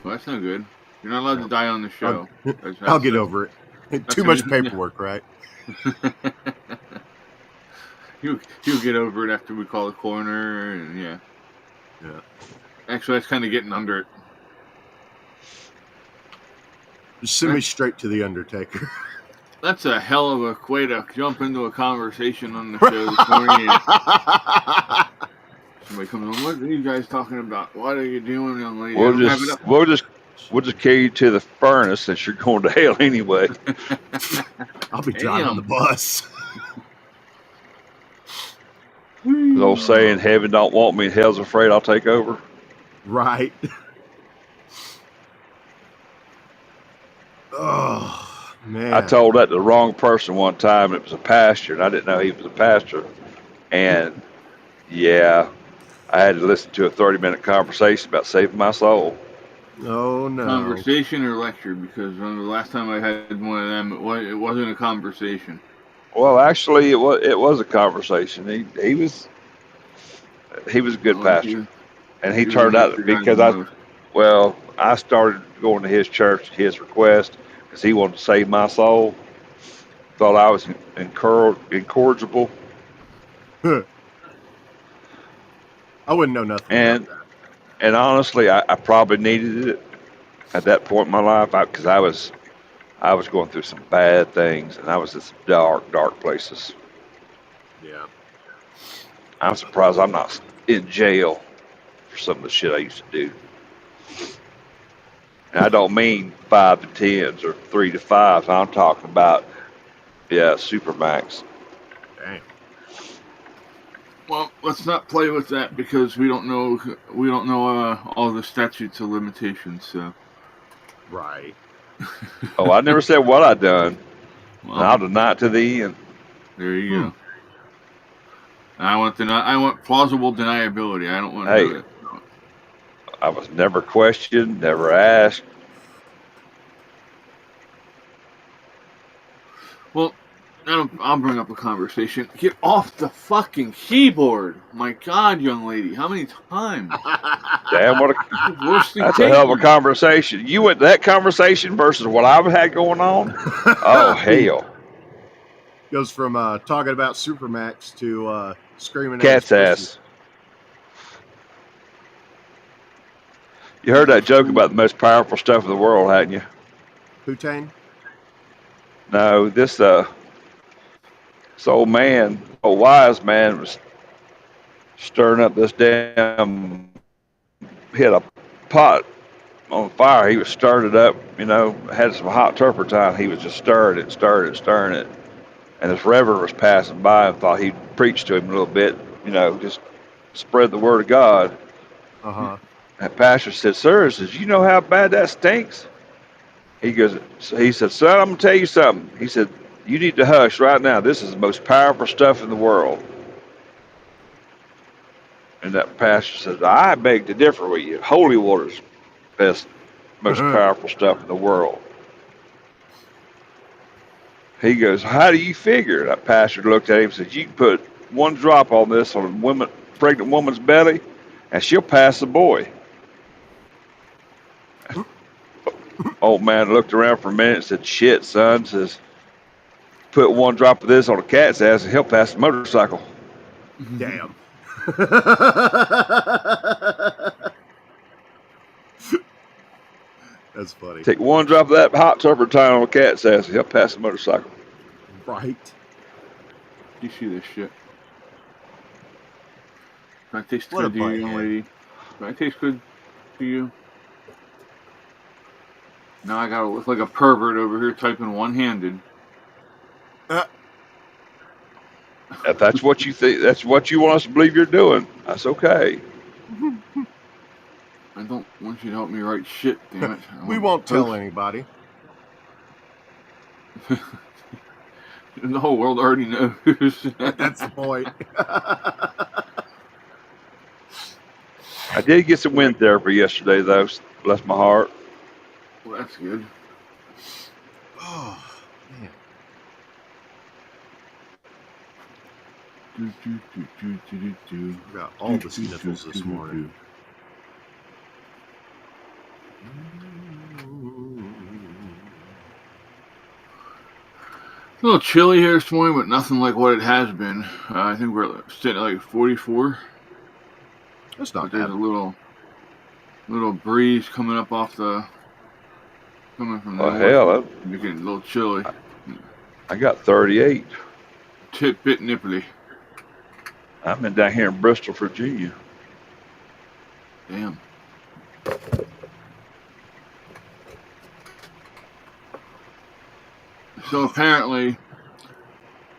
Well, that's no good. You're not allowed to die on the show. I'll get over it. Too much paperwork, right? He'll get over it after we call the coroner, and yeah. Actually, that's kind of getting under it. Just send me straight to the Undertaker. That's a hell of a way to jump into a conversation on the show this morning. Somebody comes on, what are you guys talking about? What are you doing, young lady? We'll just carry you to the furnace since you're going to hell anyway. I'll be driving the bus. The old saying, heaven don't want me, hell's afraid I'll take over. Right. Oh, man. I told that to the wrong person one time. It was a pastor, and I didn't know he was a pastor. And, yeah, I had to listen to a 30-minute conversation about saving my soul. Oh, no. Conversation or lecture? Because the last time I had one of them, it wasn't a conversation. Well, actually, it was a conversation. He was a good pastor. And he turned out because I started going to his church at his request because he wanted to save my soul. Thought I was incorrigible. I wouldn't know nothing about that. And honestly, I probably needed it at that point in my life because I was going through some bad things and I was in some dark places. Yeah. I'm surprised I'm not in jail for some of the shit I used to do. And I don't mean 5 to 10s or 3 to 5s. I'm talking about, Supermax. Dang. Well, let's not play with that because we don't know all the statutes of limitations. So. Right. Oh, I never said what I done. Well, I'll deny it to the end. There you go. I want plausible deniability. I don't want to do it. I was never questioned, never asked. Well, I'll bring up a conversation. Get off the fucking keyboard. My God, young lady. How many times? Damn, that's a hell of a conversation. You went that conversation versus what I've had going on? Oh, hell. Goes from talking about Supermax to screaming cat's at ass. You heard that joke about the most powerful stuff in the world, hadn't you? Putain? No, this old wise man was stirring up this damn, hit a pot on fire. He was stirring it up, had some hot turpentine. He was just stirring it. And this reverend was passing by and thought he'd preach to him a little bit, just spread the word of God. Uh-huh. That pastor said, sir, you know how bad that stinks? He said, son, I'm going to tell you something. He said, you need to hush right now. This is the most powerful stuff in the world. And that pastor said, I beg to differ with you. Holy water's most powerful stuff in the world. He goes, how do you figure? That pastor looked at him and said, you can put one drop on this on a pregnant woman's belly, and she'll pass the boy. Old man looked around for a minute and said, shit, son. Says, put one drop of this on a cat's ass and he'll pass the motorcycle. Damn. That's funny. Take one drop of that hot turpentine on a cat's ass and he'll pass the motorcycle. Right. You see this shit. Can I taste good to you, young lady? Can I taste good to you? Now I gotta look like a pervert over here typing one-handed. If that's what you think, that's what you want us to believe you're doing, that's okay. I don't want you to help me write shit, damn it. We won't tell anybody. The whole world already knows. That's the point. I did get some wind therapy yesterday, though. Bless my heart. Well, that's good. Oh, man. Got all the sniffles this morning. A little chilly here this morning, but nothing like what it has been. I think we're sitting at like 44. That's But not there's bad. a little breeze coming up coming from the Oh north, hell, making it a little chilly. I got 38. Tit bit nipply. I'm down here in Bristol, Virginia. Damn. So apparently,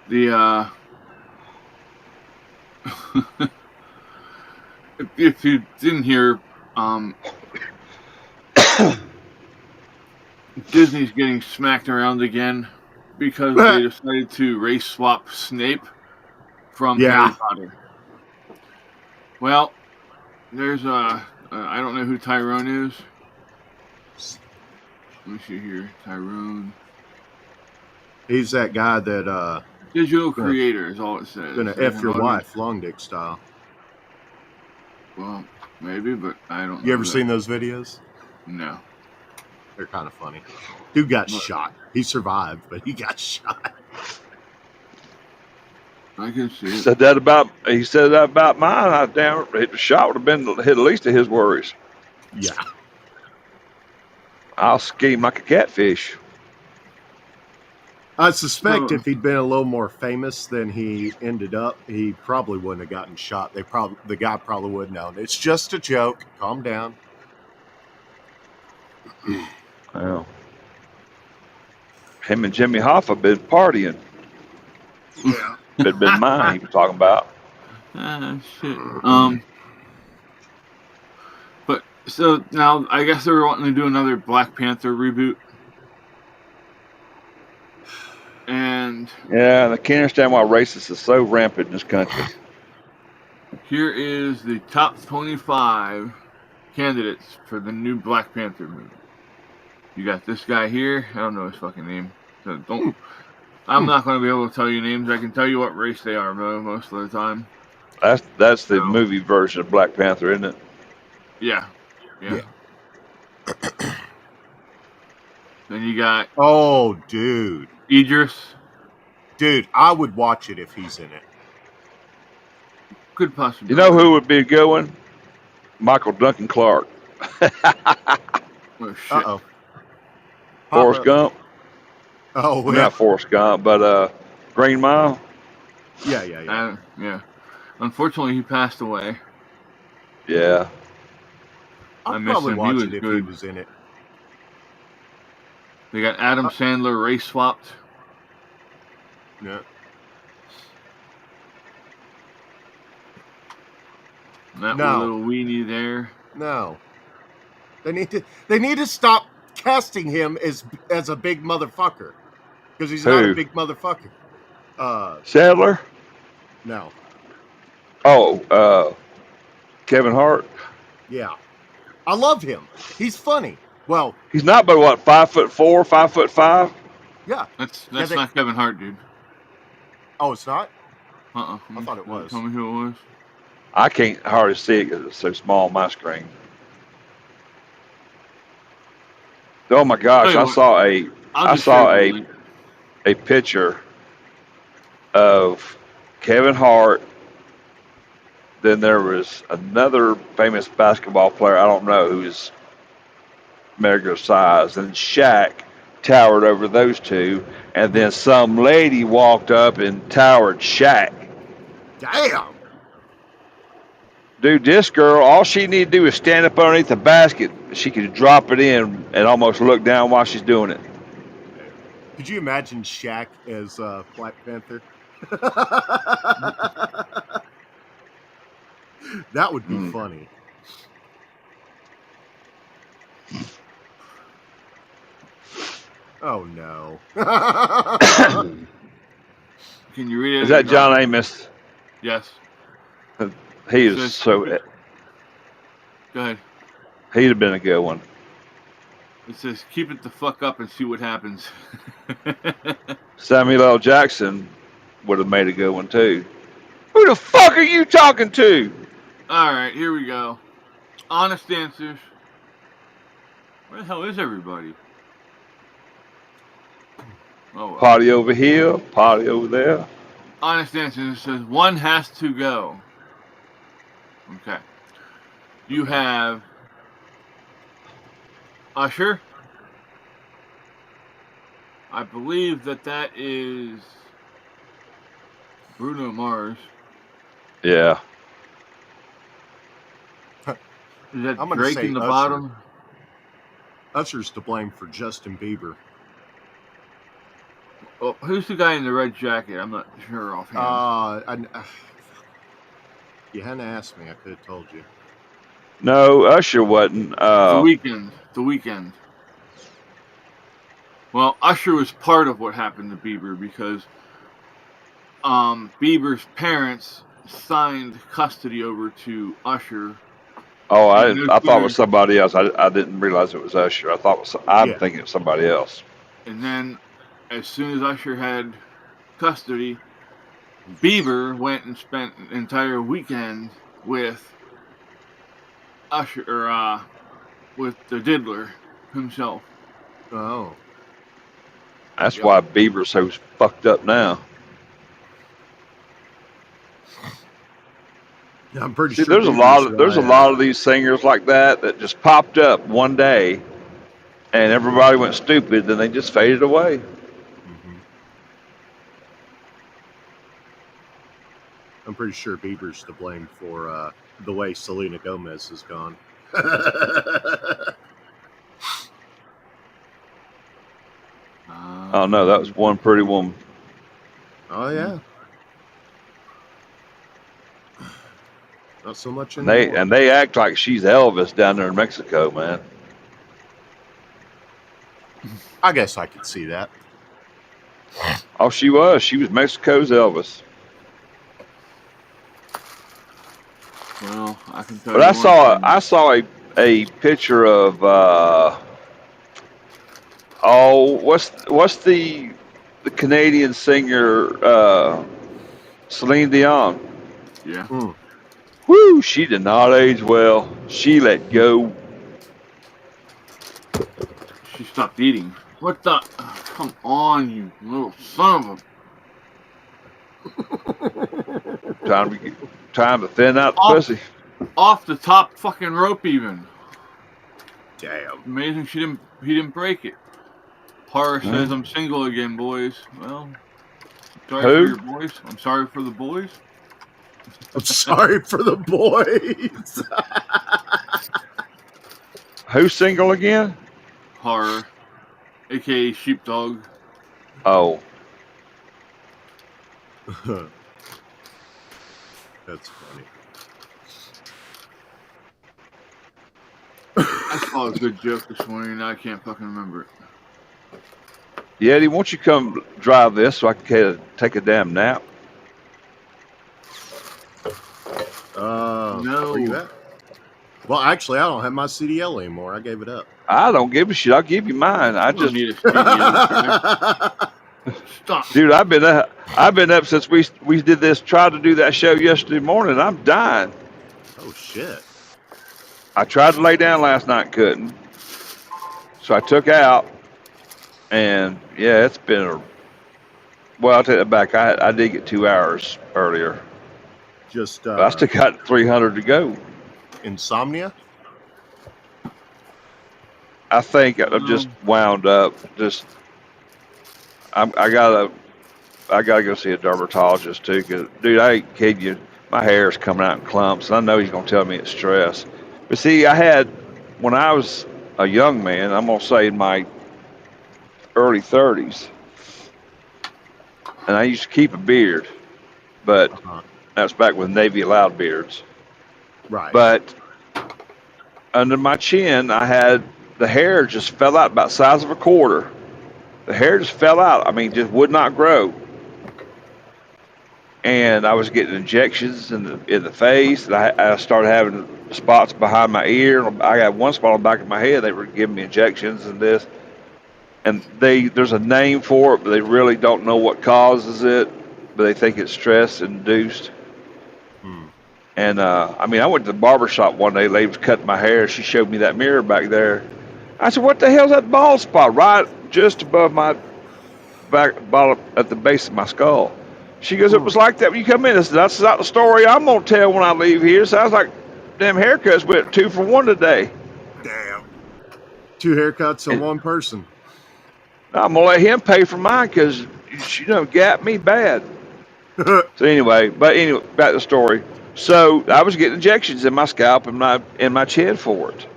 the if you didn't hear, Disney's getting smacked around again because they decided to race swap Snape from Harry Yeah. Potter. Well, there's I don't know who Tyrone is. Let me see here, Tyrone. He's that guy that Digital creator is all it says. gonna They F have your other- wife, long dick style. Well, maybe, but I don't know. You ever that. seen those videos? No. They're kind of funny. Dude got What? shot. He survived, but he got shot. I can see He it. said that about mine. I damn the shot would have been hit at least of his worries. Yeah. I'll scheme like a catfish. I suspect So- if he'd been a little more famous than he ended up, he probably wouldn't have gotten shot. The guy probably would have known. It's just a joke. Calm down. Well, him and Jimmy Hoffa been partying. Yeah. It'd been mine he was talking about. Shit. But so now I guess they were wanting to do another Black Panther reboot. And Yeah, and I can't understand why racists is so rampant in this country. here is the top 25 candidates for the new Black Panther movie. You got this guy here. I don't know his fucking name. So don't. I'm not going to be able to tell you names. I can tell you what race they are most of the time. That's the No. movie version of Black Panther, isn't it? Yeah. Then you got Oh, dude. Idris. Dude, I would watch it if he's in it. Good possibility. You know who would be a good one? Michael Duncan Clark. Oh shit. Uh-oh. Forrest Gump. Oh, Well, yeah. not Forrest Gump, but Green Mile. Yeah. Yeah. Unfortunately, he passed away. Yeah. I I'd miss probably him. He watch was it if he good. was in it. They got Adam Sandler race swapped. Yeah. And that No. little weenie there. No. They need to stop casting him as a big motherfucker. Because he's not Who? a big motherfucker. Sadler. No. Oh, Kevin Hart. Yeah. I love him. He's funny. Well, He's not but what, 5'4", 5'5". yeah. That's they- not Kevin Hart, dude. Oh, it's not? I thought it was. Tell me who it was. I can't hardly see it because it's so small on my screen. Oh my gosh! Tell I you saw I'll I just saw share the link. a picture of Kevin Hart. Then there was another famous basketball player. I don't know who's mega size, and Shaq towered over those two, and then some lady walked up and towered Shaq. Damn. Dude, this girl, all she needed to do is stand up underneath the basket. She could drop it in and almost look down while she's doing it. Could you imagine Shaq as Black Panther? That would be funny. Oh no. Can you read it? Is that John Amos? Yes. He So- is so. Go ahead. He'd have been a good one. It says, "Keep it the fuck up and see what happens." Samuel L. Jackson would have made a good one too. Who the fuck are you talking to? All right, here we go. Honest answers. Where the hell is everybody? Oh well. Party over here, party over there. Honest answer says one has to go. Okay. You Okay. have Usher. I believe that is Bruno Mars. Yeah. Is that I'm going to Drake in say the Usher. bottom? Usher's to blame for Justin Bieber. Well, who's the guy in the red jacket? I'm not sure offhand. You hadn't asked me, I could have told you. No, Usher wasn't. The Weeknd. The Weeknd. Well, Usher was part of what happened to Bieber because Bieber's parents signed custody over to Usher. Oh, And no I thought it sooner, was somebody else. I didn't realize it was Usher. I'm Yeah. thinking it's somebody else. and then as soon as Usher had custody, Bieber went and spent an entire weekend with Usher, or with the diddler himself. Oh. That's Yep. why Bieber's so fucked up now. I'm pretty See, sure there's a lot of these singers like that just popped up one day, and everybody went stupid. Then they just faded away. Mm-hmm. I'm pretty sure Bieber's to blame for the way Selena Gomez has gone. Oh no, that was One Pretty Woman. Oh yeah. Not so much And anymore. they act like she's Elvis down there in Mexico, man. I guess I could see that. Oh, she was. She was Mexico's Elvis. Well, I can tell But you I one thing. saw a picture of what's the Canadian singer Celine Dion. Yeah. Mm. Woo, she did not age well. She let go. She stopped eating. What the? Come on, you little son of Time to thin out the a... pussy. Off the top fucking rope even. Damn. Amazing he didn't break it. Horror says I'm single again, boys. Well, sorry for Who? your boys. I'm sorry for the boys. I'm sorry for the boys. Who's single again? Horror, aka Sheepdog. Oh, That's funny. I saw a good joke this morning and I can't fucking remember it. Yeti, won't you come drive this so I can take a damn nap? No. Where you at? Well, actually, I don't have my CDL anymore. I gave it up. I don't give a shit. I'll give you mine. I You don't just, need a CDL. Stop. dude, I've been up since we did this. Tried to do that show yesterday morning. I'm dying. Oh shit. I tried to lay down last night, couldn't. So I took out, and yeah, it's been well, I'll take that back. I did get 2 hours earlier, Just but I still got 300 to go. insomnia? I think I'm just wound up. Just I gotta go see a dermatologist too. Cause dude, I ain't kidding you. My hair is coming out in clumps, and I know he's gonna tell me it's stress. But see, when I was a young man, I'm gonna say in my early 30s, and I used to keep a beard, but that's back with Navy allowed beards. Right. But under my chin, I had the hair just fell out about the size of a quarter. The hair just fell out. I mean, just would not grow. And I was getting injections in the face, and I started having spots behind my ear. I got one spot on the back of my head. They were giving me injections and this, and there's a name for it, but they really don't know what causes it. But they think it's stress induced. And I mean, I went to the barber shop one day. Lady was cutting my hair. She showed me that mirror back there, I said, what the hell's that bald spot right just above my back, bottom, at the base of my skull? She goes, it was like that when you come in. I said, that's not the story I'm going to tell when I leave here. Sounds like damn haircuts went 2 for 1 today. Damn. 2 haircuts on one person. I'm going to let him pay for mine because, you know, got me bad. So anyway, back to the story. So I was getting injections in my scalp and my chin for it.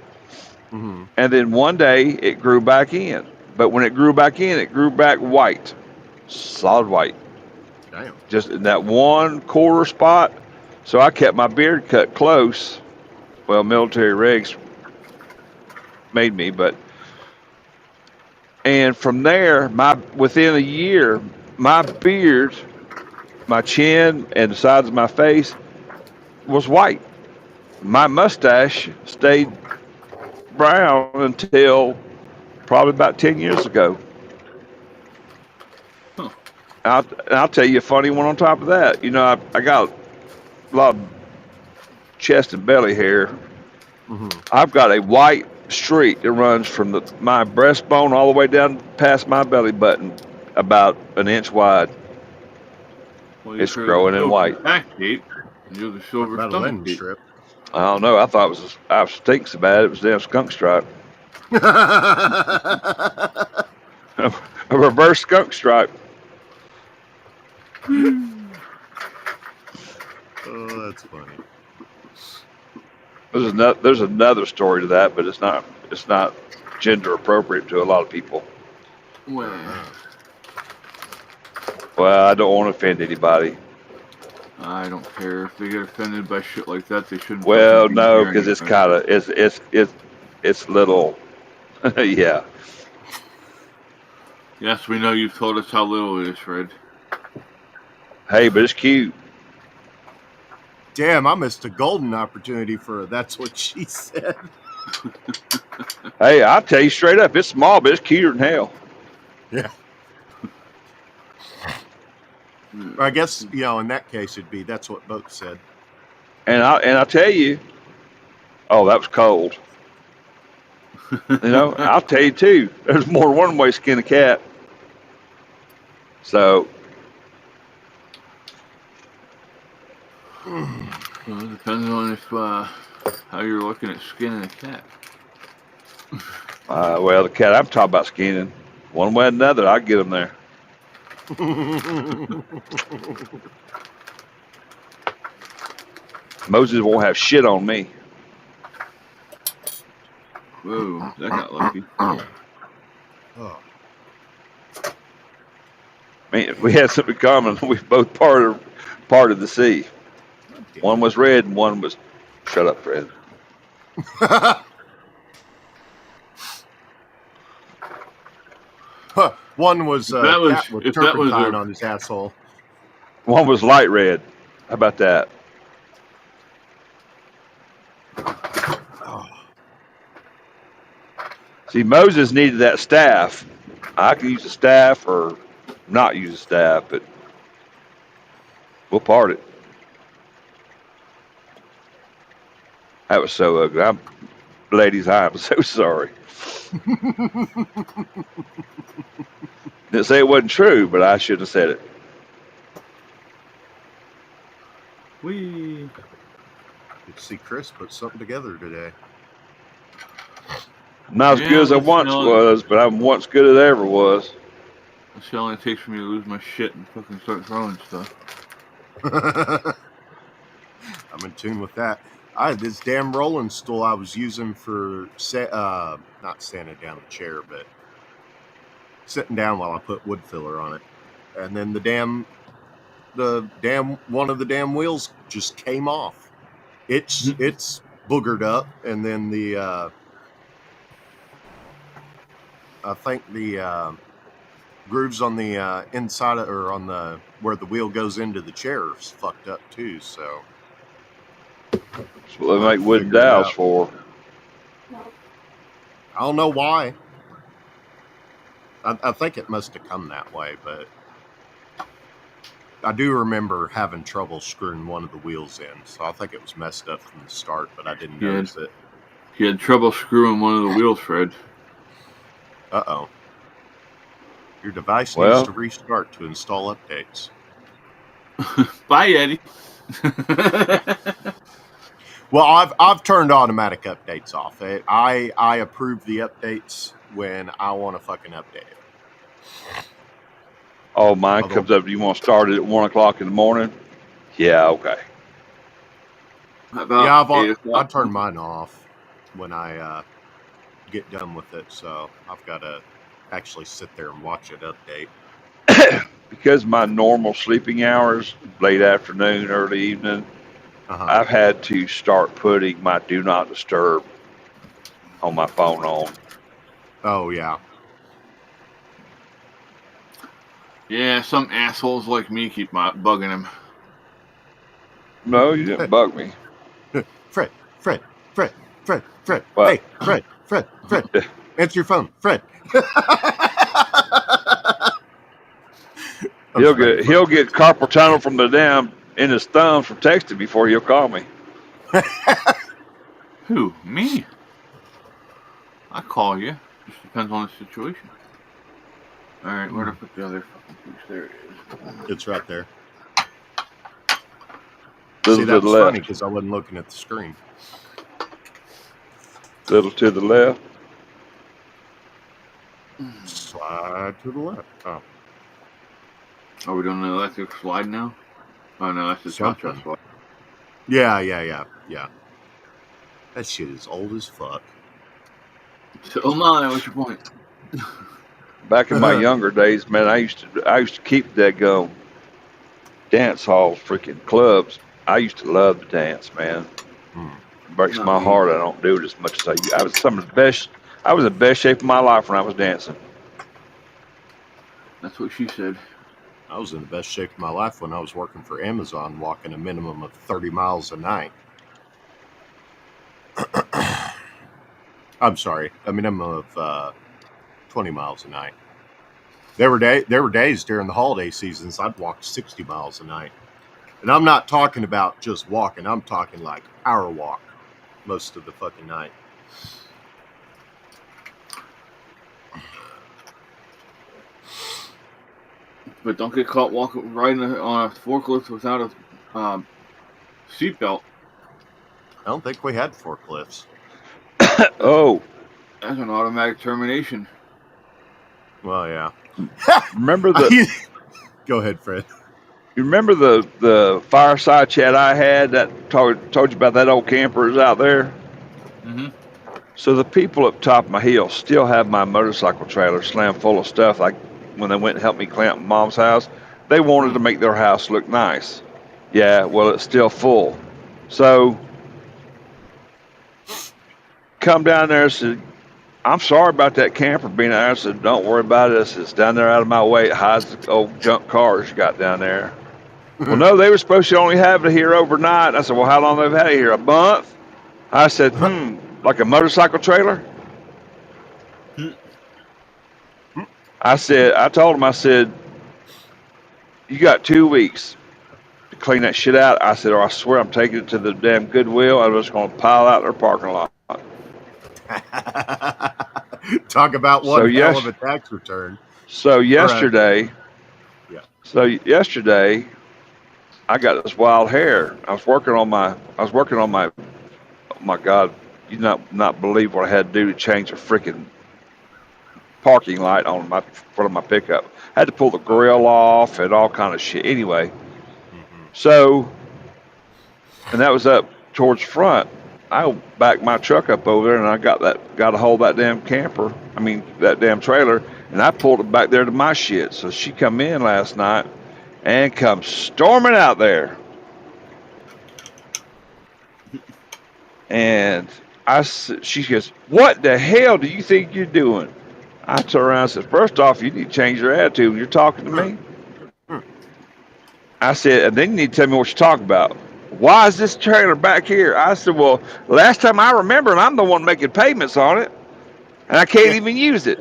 Mm-hmm. And then one day it grew back in. But when it grew back in, it grew back white. Solid white. Damn. Just in that 1/4 spot. So I kept my beard cut close. Well, military regs made me, and from there, within a year, my beard, my chin, and the sides of my face was white. My mustache stayed brown until probably about 10 years ago. Huh. I'll tell you a funny one on top of that. You know, I got a lot of chest and belly hair. Mm-hmm. I've got a white streak that runs from my breastbone all the way down past my belly button, about an inch wide. Well, It's growing in white. Back tape, and you're the What silver about a stomach landing tape. strip? I don't know. I thought it was. I stink so bad it was a damn skunk stripe. A reverse skunk stripe. Oh, that's funny. There's another story to that, but it's not gender appropriate to a lot of people. Well, Well, I don't want to offend anybody. I don't care if they get offended by shit like that. They shouldn't. Well, fucking be no, hearing because it, it's man. kind of it's little. Yeah. Yes, we know you've told us how little it is, Fred. Hey, but it's cute. Damn, I missed a golden opportunity for that's what she said. Hey, I'll tell you straight up, it's small, but it's cuter than hell. Yeah. I guess, you know, in that case it'd be that's what Boat said. And I'll tell you, oh, that was cold. You know, I'll tell you too. There's more than one way to skin a cat. So Well, it depends on if how you're looking at skinning a cat. well, the cat I'm talking about skinning, one way or another, I'll get them there. Moses won't have shit on me. Whoa, that got lucky. Oh. I mean, we had something in common. We both parted the sea. One was red and one was. Shut up, Fred. One was That was- cat with if that was turpentine a- on his asshole. One was light red. How about that? Oh. See, Moses needed that staff. I can use a staff or not use a staff, but we'll part it. That was so ugly. Ladies, I'm so sorry. Didn't say it wasn't true, but I shouldn't have said it. Whee! Good to see Chris put something together today. Not as Yeah, good as I let's once not- was, but I'm once good as I ever was. That's how long it takes for me to lose my shit and fucking start throwing stuff. I'm in tune with that. I had this damn rolling stool I was using for not standing down the chair, but sitting down while I put wood filler on it. And then the damn one of the damn wheels just came off. It's boogered up, and then the I think the grooves on the inside of, or on the where the wheel goes into the chair is fucked up too. So That's what they make wooden Figure it dowels out. for. I don't know why. I think it must have come that way, but I do remember having trouble screwing one of the wheels in, so I think it was messed up from the start, but I didn't Yeah. notice it. You had trouble screwing one of the wheels, Fred. Uh-oh. Your device needs Well, to restart to install updates. Bye, Eddie. Well, I've turned automatic updates off. I approve the updates when I want to fucking update it. oh, mine Although, comes up. You want to start it at 1 o'clock in the morning? Yeah, okay. How about yeah, 8 I o'clock? turn mine off when I get done with it. So I've got to actually sit there and watch it update. Because my normal sleeping hours, late afternoon, early evening, Uh-huh. I've had to start putting my do not disturb on my phone on. Oh, yeah. Yeah, some assholes like me keep bugging him. No, you didn't bug me. Fred. But Hey, Fred. Answer your phone. Fred. I'm he'll sorry, get carpal tunnel from the damn in his thumbs from texting before he'll call me. Who? Me? I call you. Just depends on the situation. Alright, where'd I put the other fucking piece? There it is. It's right there. Little See, to that the was funny left. because I wasn't looking at the screen. Little to the left. Slide to the left. Oh, Are we doing the electric slide now? Oh no, that's the something. cha-cha slide. Yeah. That shit is old as fuck. So my, what's your point? Back in my younger days, man, I used to keep that go dance halls, freaking clubs. I used to love to dance, man. Breaks Not my me. heart. I don't do it as much as I was some of the best. I was in the best shape of my life when I was dancing. That's what she said. I was in the best shape of my life when I was working for Amazon, walking a minimum of 30 miles a night. I'm sorry, a minimum of 20 miles a night. There were days during the holiday seasons I'd walk 60 miles a night. And I'm not talking about just walking. I'm talking like hour walk most of the fucking night. But don't get caught riding on a forklift without a seatbelt. I don't think we had forklifts. Oh, That's an automatic termination. Well, yeah. remember the Go ahead, Fred. you remember the fireside chat I had that told you about that old camper is out there? Mm-hmm. So the people up top of my hill still have my motorcycle trailer slammed full of stuff. Like when they went and helped me clamp mom's house, they wanted to make their house look nice. Yeah, well, it's still full. So come down there and said, I'm sorry about that camper being out there. I said, don't worry about it. I said, it's down there out of my way. It hides the old junk cars you got down there. Well, no, they were supposed to only have it here overnight. I said, well, how long they've had it here? A month? I said, like a motorcycle trailer? I told him, I said, you got 2 weeks to clean that shit out. I said, or I swear I'm taking it to the damn Goodwill. I'm just going to pile out their parking lot. Talk about So one hell of yes, a tax return. so yesterday, Yeah. so yesterday, I got this wild hair. I was working on my, oh my God, you not believe what I had to do to change a freaking parking light on my front of my pickup. I had to pull the grill off and all kind of shit. Anyway, so, and that was up towards front. I backed my truck up over there and I got a hold of that damn camper. I mean, that damn trailer, and I pulled it back there to my shit. So she come in last night and come storming out there. And she goes, what the hell do you think you're doing? I turned around and said, first off, you need to change your attitude when you're talking to me. I said, and then you need to tell me what you're talking about. Why is this trailer back here? I said, well, last time I remember, and I'm the one making payments on it, and I can't even use it.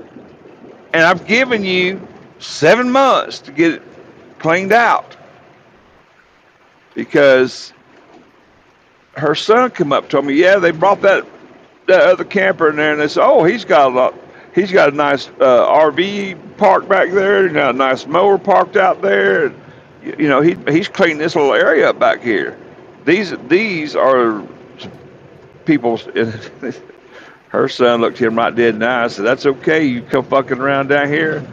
And I've given you 7 months to get it cleaned out. Because her son come up and told me, yeah, they brought that other camper in there, and they said, oh, he's got a lot. He's got a nice RV parked back there. He's got a nice mower parked out there. You know, he's cleaned this little area up back here. These are people's. Her son looked him right dead in the eye and said, "That's okay. You come fucking around down here."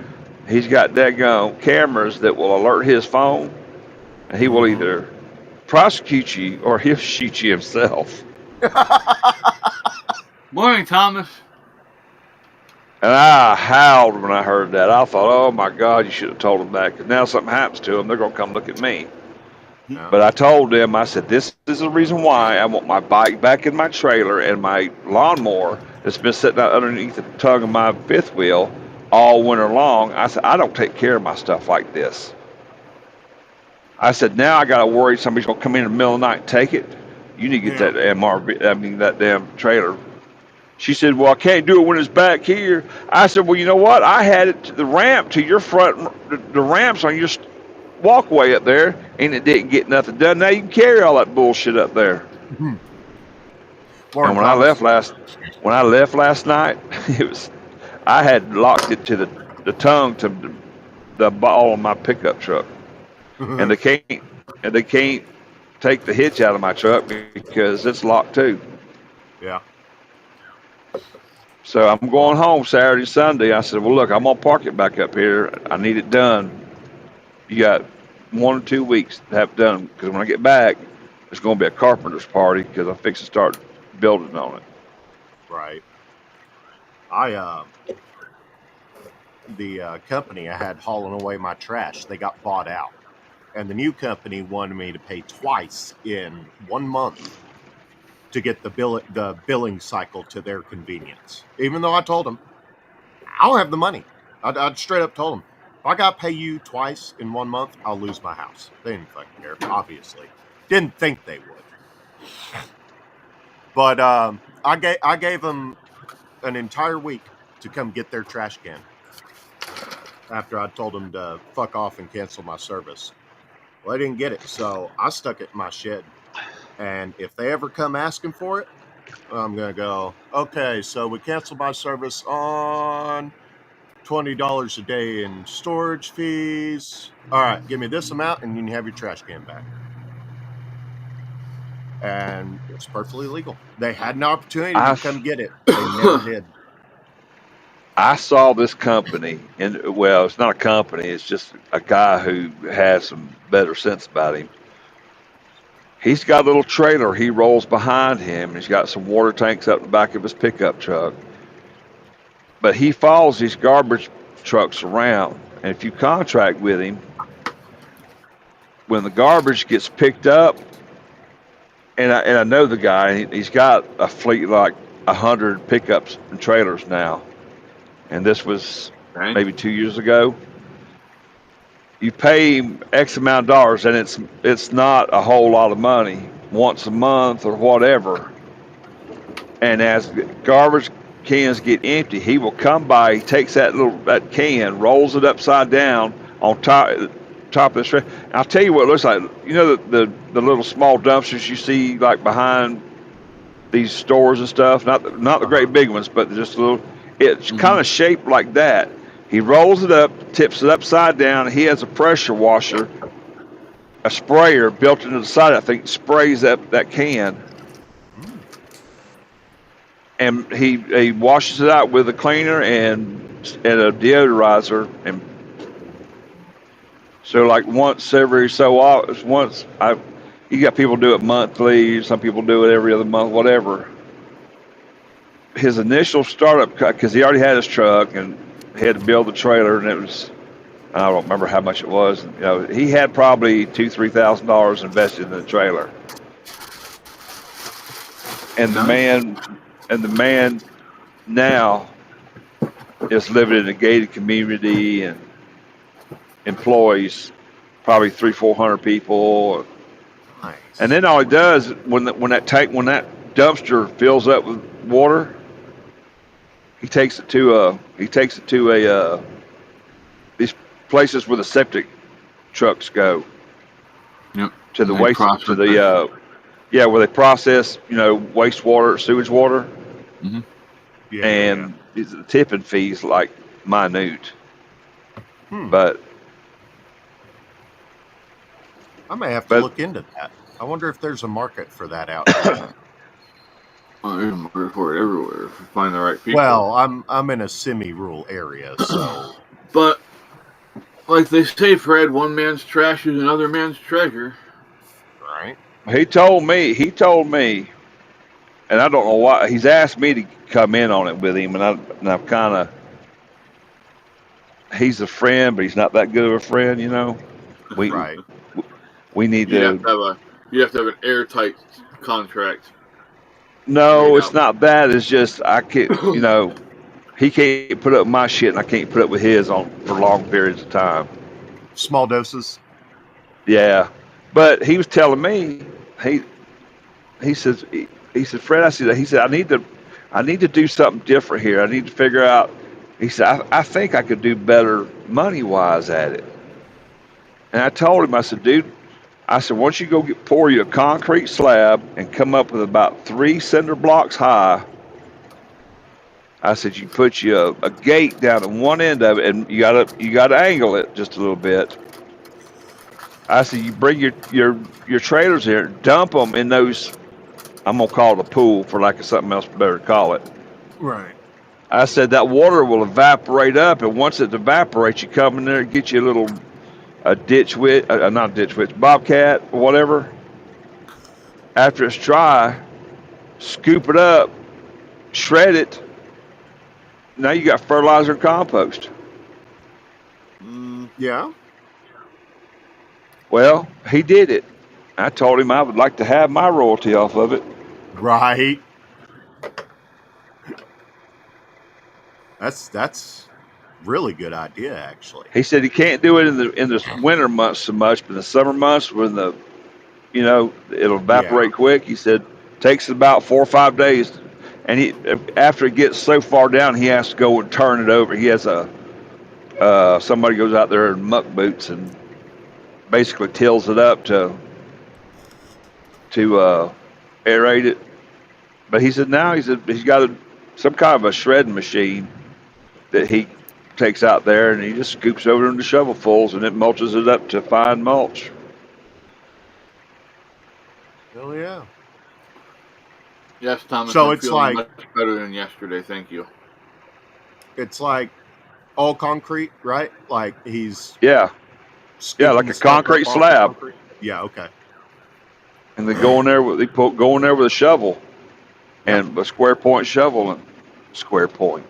He's got daggone cameras that will alert his phone, and he will either prosecute you or he'll shoot you himself. Morning, Thomas. And I howled when I heard that. I thought, oh my God, you should have told them that. Because now something happens to them, they're going to come look at me. Yeah. But I told them, I said, this is the reason why I want my bike back in my trailer and my lawnmower that's been sitting out underneath the tongue of my fifth wheel all winter long. I said, I don't take care of my stuff like this. I said, now I got to worry somebody's going to come in the middle of the night and take it. You need to get that that damn trailer. She said, well, I can't do it when it's back here. I said, well, you know what? I had it to the ramp to your front, the ramps on your walkway up there, and it didn't get nothing done. Now you can carry all that bullshit up there. And when I left last night, I had locked it to the tongue to the ball of my pickup truck, and they can't take the hitch out of my truck because it's locked too. Yeah. So I'm going home Saturday, Sunday. I said, well, look, I'm going to park it back up here. I need it done. You got 1 or 2 weeks to have it done, because when I get back, it's going to be a carpenter's party because I'm fixing to start building on it. Right. The company I had hauling away my trash, they got bought out. And the new company wanted me to pay twice in 1 month to get the billing cycle to their convenience. Even though I told them, I don't have the money. I straight up told them, if I got to pay you twice in 1 month, I'll lose my house. They didn't fucking care, obviously. Didn't think they would. But I gave them an entire week to come get their trash can after I told them to fuck off and cancel my service. Well, I didn't get it, so I stuck it in my shed. And if they ever come asking for it, I'm going to go, okay, so we cancel my service on $20 a day in storage fees. All right, give me this amount and you can have your trash can back. And it's perfectly legal. They had an opportunity to come get it. They never did. I saw this company, and well, it's not a company. It's just a guy who has some better sense about him. He's got a little trailer he rolls behind him. He's got some water tanks up the back of his pickup truck. But he follows these garbage trucks around. And if you contract with him, when the garbage gets picked up, and I know the guy, he's got a fleet like 100 pickups and trailers now. And this was maybe 2 years ago. You pay him X amount of dollars, and it's not a whole lot of money, once a month or whatever. And as garbage cans get empty, he will come by. He takes that can, rolls it upside down on top of the tray. I'll tell you what it looks like. You know the little small dumpsters you see like behind these stores and stuff. Not the great big ones, but just a little. It's kind of shaped like that. He rolls it up, tips it upside down. He has a pressure washer, a sprayer built into the side, I think, sprays that can. And he washes it out with a cleaner and a deodorizer. And so like once every so often, you got people do it monthly, some people do it every other month, whatever. His initial startup, because he already had his truck and he had to build the trailer, and it was, I don't remember how much it was. You know, he had probably $2,000-3,000 invested in the trailer. And the man now is living in a gated community and employs probably 300-400 people. Nice. And then all he does when that dumpster fills up with water, he takes it to these places where the septic trucks go. Yep. To the waste to the where they process wastewater, sewage water. Mm-hmm. And the tipping fees like minute, but I may have to look into that. I wonder if there's a market for that out here. Oh, there's a market for it everywhere if you find the right people. Well, I'm in a semi-rural area, so. But like they say, Fred, one man's trash is another man's treasure. Right. he told me, and I don't know why he's asked me to come in on it with him, and I'm kind of, he's a friend, but he's not that good of a friend, you know. We Right. we need You have to. to have an airtight contract. No, Made it's out. not that. It's just I can't, you know, he can't put up my shit, and I can't put up with his on for long periods of time. Small doses. Yeah, but he was telling me he he says he said, Fred, he said I need to do something different here. I need to figure out. He said I think I could do better money wise at it. And I told him, I said, dude, I said, once you go pour you a concrete slab and come up with about 3 cinder blocks high, I said, you put you a gate down at one end of it, and you gotta angle it just a little bit. I said, you bring your trailers here, dump them in those. I'm gonna call it a pool for lack of something else better to call it. Right. I said that water will evaporate up, and once it evaporates, you come in there and get you a little a ditch witch, not ditch witch, bobcat or whatever. After it's dry, scoop it up, shred it. Now you got fertilizer and compost. Yeah. Well, he did it. I told him I would like to have my royalty off of it. Right. That's really good idea, actually. He said he can't do it in the winter months so much, but in the summer months when it'll Yeah. evaporate quick. He said takes about 4 or 5 days, and he after it gets so far down, he has to go and turn it over. He has a somebody goes out there in muck boots and basically tills it up to aerate it. But he said now he's got some kind of a shredding machine that he takes out there, and he just scoops over into shovelfuls, and it mulches it up to fine mulch. Hell yeah. Yes, Thomas, So I'm it's feeling like much better than yesterday. Thank you. all concrete, right? Like he's Yeah, yeah, scooping like the a stuff up concrete off the slab, concrete. Yeah. Okay. and they go in there with a shovel Yeah. and a square point shovel and square point.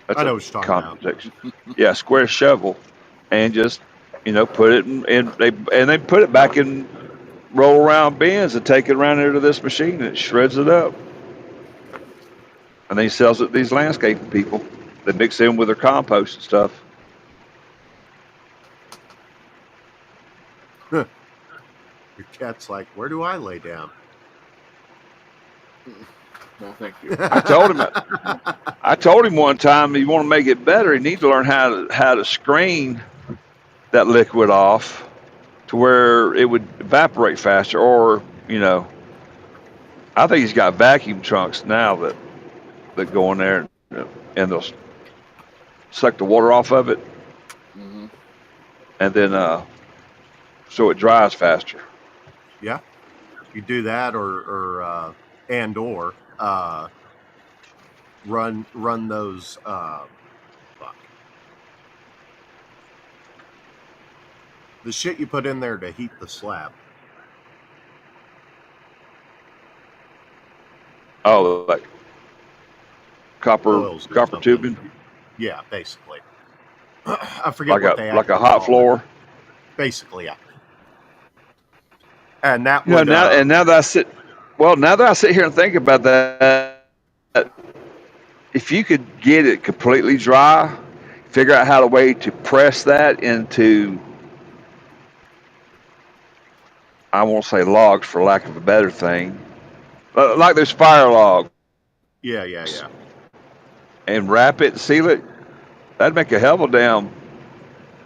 I That's know a what you're talking about. contradiction. Yeah, square shovel, and just put it in they put it back in roll around bins and take it around there to this machine and it shreds it up, and then he sells it to these landscaping people. They mix it in with their compost and stuff. Your cat's like, where do I lay down? Well, thank you. I told him one time, you want to make it better, you need to learn how to screen that liquid off to where it would evaporate faster, or I think he's got vacuum trunks now that go in there and they'll suck the water off of it, Hmm. and then so it dries faster. Yeah. You do that, or run those. Fuck. The shit you put in there to heat the slab. Oh, like copper Coils or copper something. tubing, Yeah, basically. I forget what they like a actually hot call floor. it. Basically, yeah. And that You know, would now that I sit here and think about that, if you could get it completely dry, figure out how to way to press that into, I won't say logs for lack of a better thing, like those fire logs, yeah. and wrap it and seal it. That'd make a hell of a damn.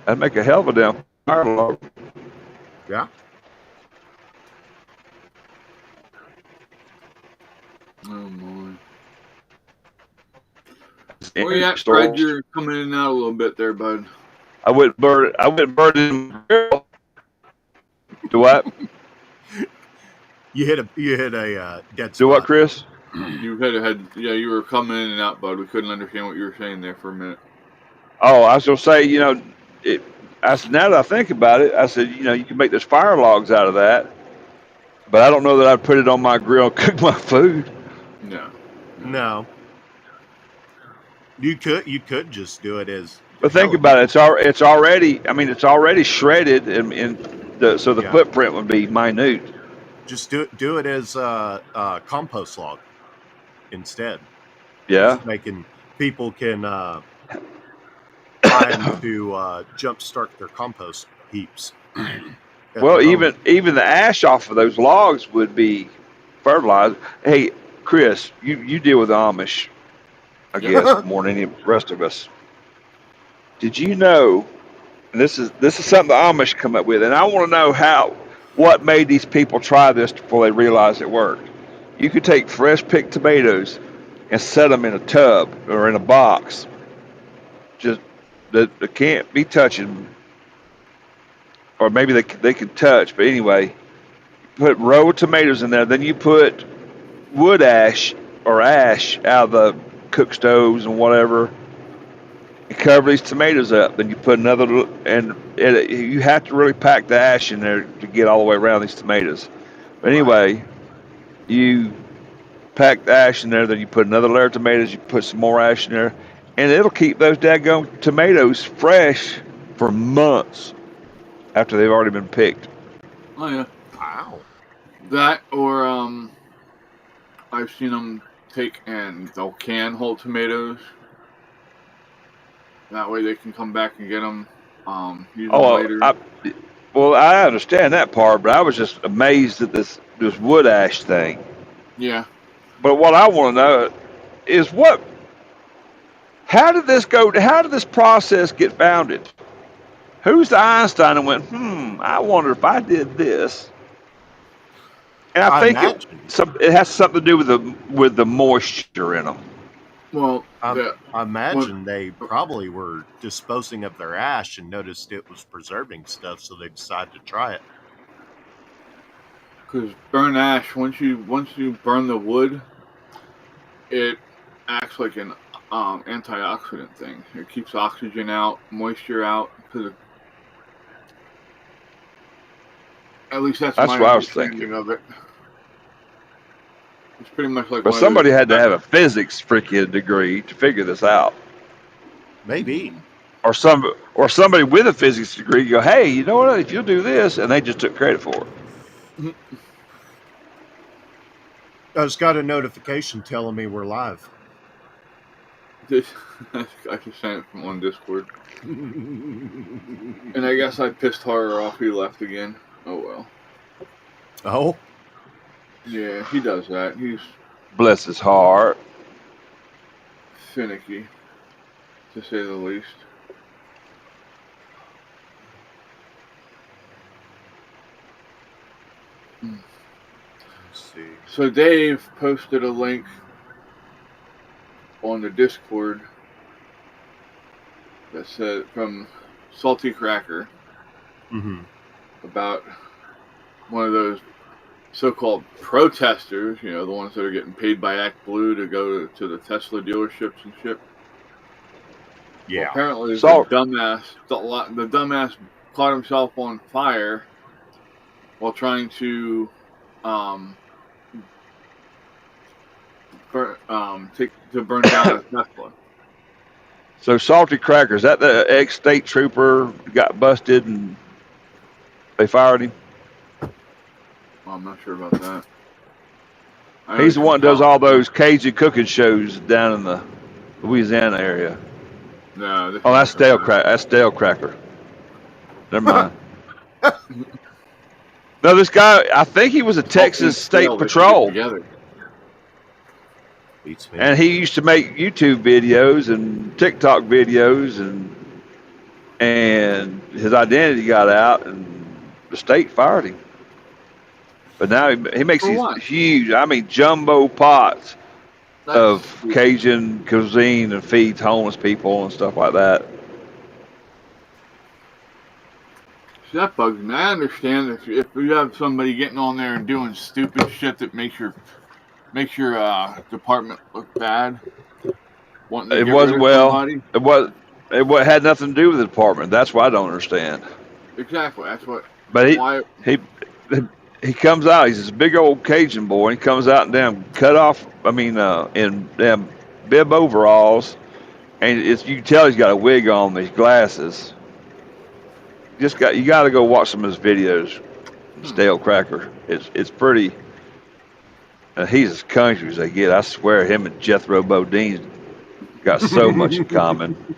That'd make a hell of a damn fire log. Yeah. Oh boy. Where you at, Fred? You're coming in and out a little bit there, bud. I wouldn't burn it. I wouldn't burn it in the grill. Do what? You hit a dead spot. Do what, Chris? You yeah, you were coming in and out, bud. We couldn't understand what you were saying there for a minute. Oh, I was gonna say, I said now that I think about it, I said, you can make those fire logs out of that, but I don't know that I'd put it on my grill and cook my food. No. You could just do it as. But think about it. It's already shredded, so the footprint would be minute. Just do it as a compost log instead. Yeah. Just making people can time to jumpstart their compost heaps. Well, even the ash off of those logs would be fertilizer. Hey, Chris, you deal with the Amish, I guess, more than any rest of us. Did you know? And this is something the Amish come up with, and I want to know what made these people try this before they realized it worked. You could take fresh picked tomatoes and set them in a tub or in a box. Just they can't be touching, or maybe they can touch, but anyway, put row of tomatoes in there. Then you put wood ash or ash out of the cook stoves and whatever, and cover these tomatoes up. Then you put another, and you have to really pack the ash in there to get all the way around these tomatoes. But anyway, you pack the ash in there, then you put another layer of tomatoes, you put some more ash in there, and it'll keep those daggone tomatoes fresh for months after they've already been picked. Oh yeah. Wow. That or I've seen them take and they'll can whole tomatoes. That way they can come back and get them. Use them later. I understand that part, but I was just amazed at this wood ash thing. Yeah. But what I want to know is how did this go? How did this process get founded? Who's the Einstein and went, I wonder if I did this. And I think it has something to do with the moisture in them. Well, I imagine they probably were disposing of their ash and noticed it was preserving stuff, so they decided to try it. Because burn ash, once you burn the wood, it acts like an antioxidant thing. It keeps oxygen out, moisture out. At least that's my what I was thinking of it. It's pretty much like. But somebody had to have a physics freaking degree to figure this out. Maybe. Or somebody with a physics degree go, hey, you know what? If you'll do this, and they just took credit for it. I just got a notification telling me we're live. I just sent it from on Discord. And I guess I pissed Horror off. He left again. Oh well. Oh? Yeah, he does that. He's bless his heart. Finicky, to say the least. Let's see. So Dave posted a link on the Discord that said from Salty Cracker about one of those so-called protesters, the ones that are getting paid by ActBlue to go to the Tesla dealerships and shit. Yeah. Well, apparently, the dumbass caught himself on fire while trying to burn down a Tesla. So Salty Cracker, is that the ex-state trooper got busted and they fired him? Well, I'm not sure about that. He's the one that does all those Cajun cooking shows down in the Louisiana area. No. That's Dale Cracker. That's Dale Cracker. Never mind. No, this guy, I think he was a Texas State Patrol. And he used to make YouTube videos and TikTok videos, and his identity got out, and the state fired him. But now he makes these huge, jumbo pots That's of stupid. Cajun cuisine and feeds homeless people and stuff like that. See, that bugs me. I understand if you have somebody getting on there and doing stupid shit that makes your department look bad, wanting to It get was rid of well, somebody. it had nothing to do with the department. That's what I don't understand. Exactly. That's what. But Why? he he comes out. He's this big old Cajun boy. And he comes out in damn cut off. I mean, in damn bib overalls, and you can tell he's got a wig on. These glasses. You got to go watch some of his videos. Hmm. Stale cracker. It's pretty. He's as country as they get. I swear, him and Jethro Bodine got so much in common.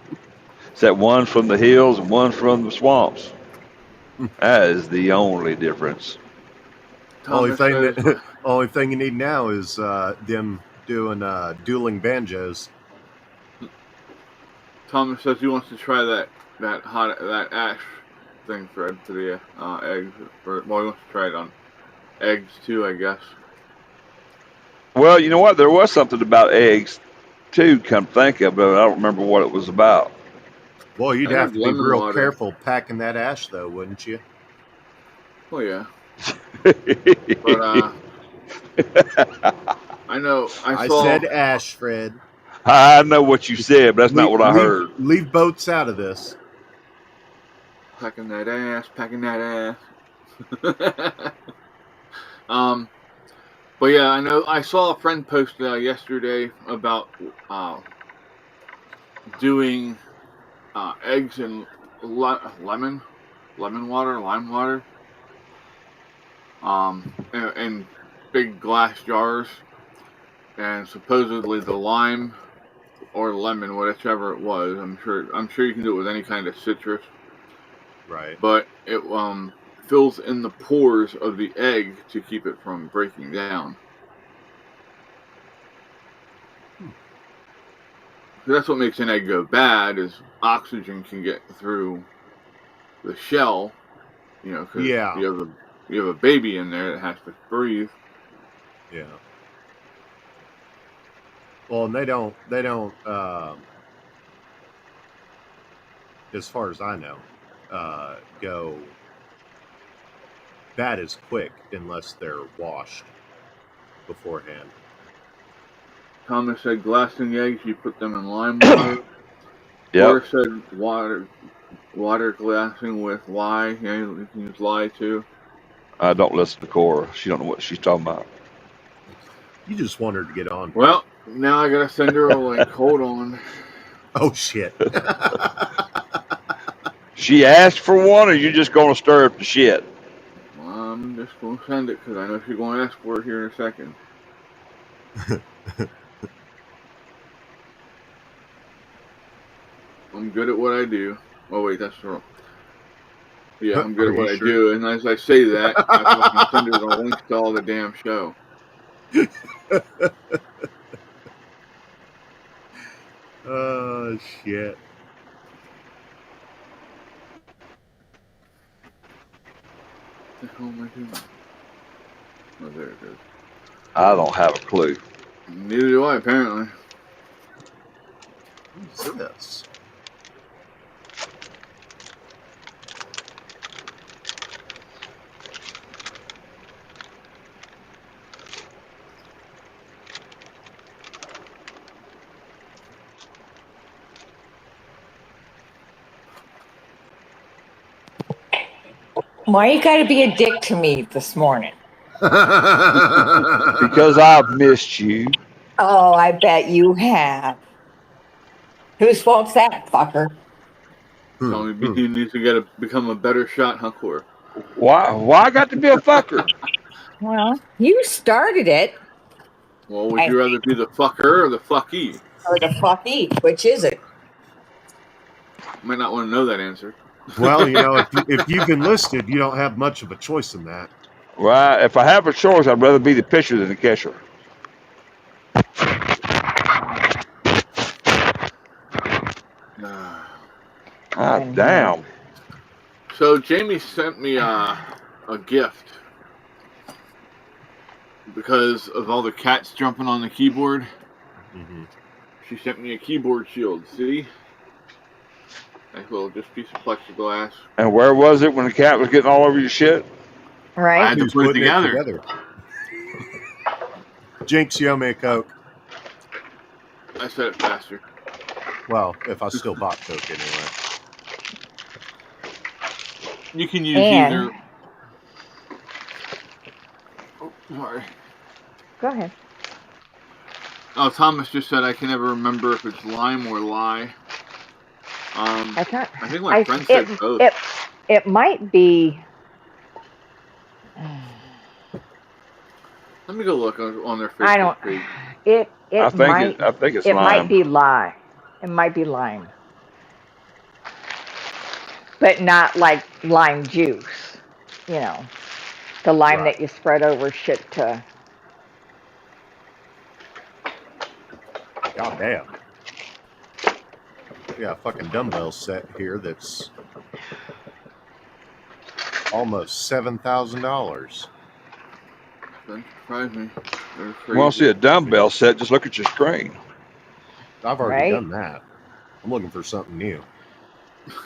Except one's from the hills and one's from the swamps. That is the only difference. only Thomas thing says. that only thing you need now is them doing dueling banjos. Thomas says he wants to try that ash thing, Fred, for the eggs. Well, he wants to try it on eggs too, I guess. Well, you know what? There was something about eggs, too, come think of it. I don't remember what it was about. Well, you'd I have heard to be lemon real water. careful packing that ash, though, wouldn't you? Oh yeah, but I know I I saw said ash, Fred. I know what you said, but that's not what I heard. Leave boats out of this. packing that ass. But yeah, I know I saw a friend post yesterday about doing eggs in lemon water, lime water, in big glass jars, and supposedly the lime or lemon, whichever it was, I'm sure you can do it with any kind of citrus, Right. but it fills in the pores of the egg to keep it from breaking down. That's what makes an egg go bad is oxygen can get through the shell, because Yeah. you have a baby in there that has to breathe. Yeah. Well, and they don't, as far as I know, go bad as quick unless they're washed beforehand. Thomas said glassing eggs, you put them in lime water. Yep. Or said water glassing with lye. Yeah, you can use lye too. I don't listen to Cora. She don't know what she's talking about. You just want her to get on. Well, now I gotta send her a link. Hold on. Oh shit! She asked for one, or you just gonna stir up the shit? I'm just gonna send it because I know she's gonna ask for it here in a second. I'm good at what I do. Oh wait, that's wrong. Yeah, I'm good Are at what you I sure? do, and as I say that, I fucking send her the links to all the damn show. Oh shit! What the hell am I doing? Oh, there it is. I don't have a clue. Neither do I, apparently. What is this? Why you got to be a dick to me this morning? Because I've missed you. Oh, I bet you have. Whose fault's that, fucker? Tell me he needs to become a better shot, huh, Cora? Why I got to be a fucker? Well, you started it. Well, would I you rather be the fucker or the fucky? or the fucky. Which is it? You might not want to know that answer. Well, if you've enlisted, you don't have much of a choice in that. Well, if I have a choice, I'd rather be the pitcher than the catcher. God damn. So Jamie sent me a gift because of all the cats jumping on the keyboard. Mm-hmm. She sent me a keyboard shield. See? Nice little just piece of plexiglass. And where was it when the cat was getting all over your shit? I Right? had to Who's put it putting together. it together? Jinx, you owe me a Coke. I said it faster. Well, if I still bought Coke anyway. You can use And either. Oh, sorry. go ahead. Oh, Thomas just said I can never remember if it's lime or lye. I thought I think my friend said both. it might be. Let me go look on their I don't. Facebook page. It I think it's it might lime. be lime. It might be lime, but not like lime juice. You know, the lime Right. that you spread over shit to. God damn. Yeah, a fucking dumbbell set here that's almost $7,000. Doesn't surprise me. They're You crazy. want to see a dumbbell set? Just look at your screen. I've already Right? done that. I'm looking for something new.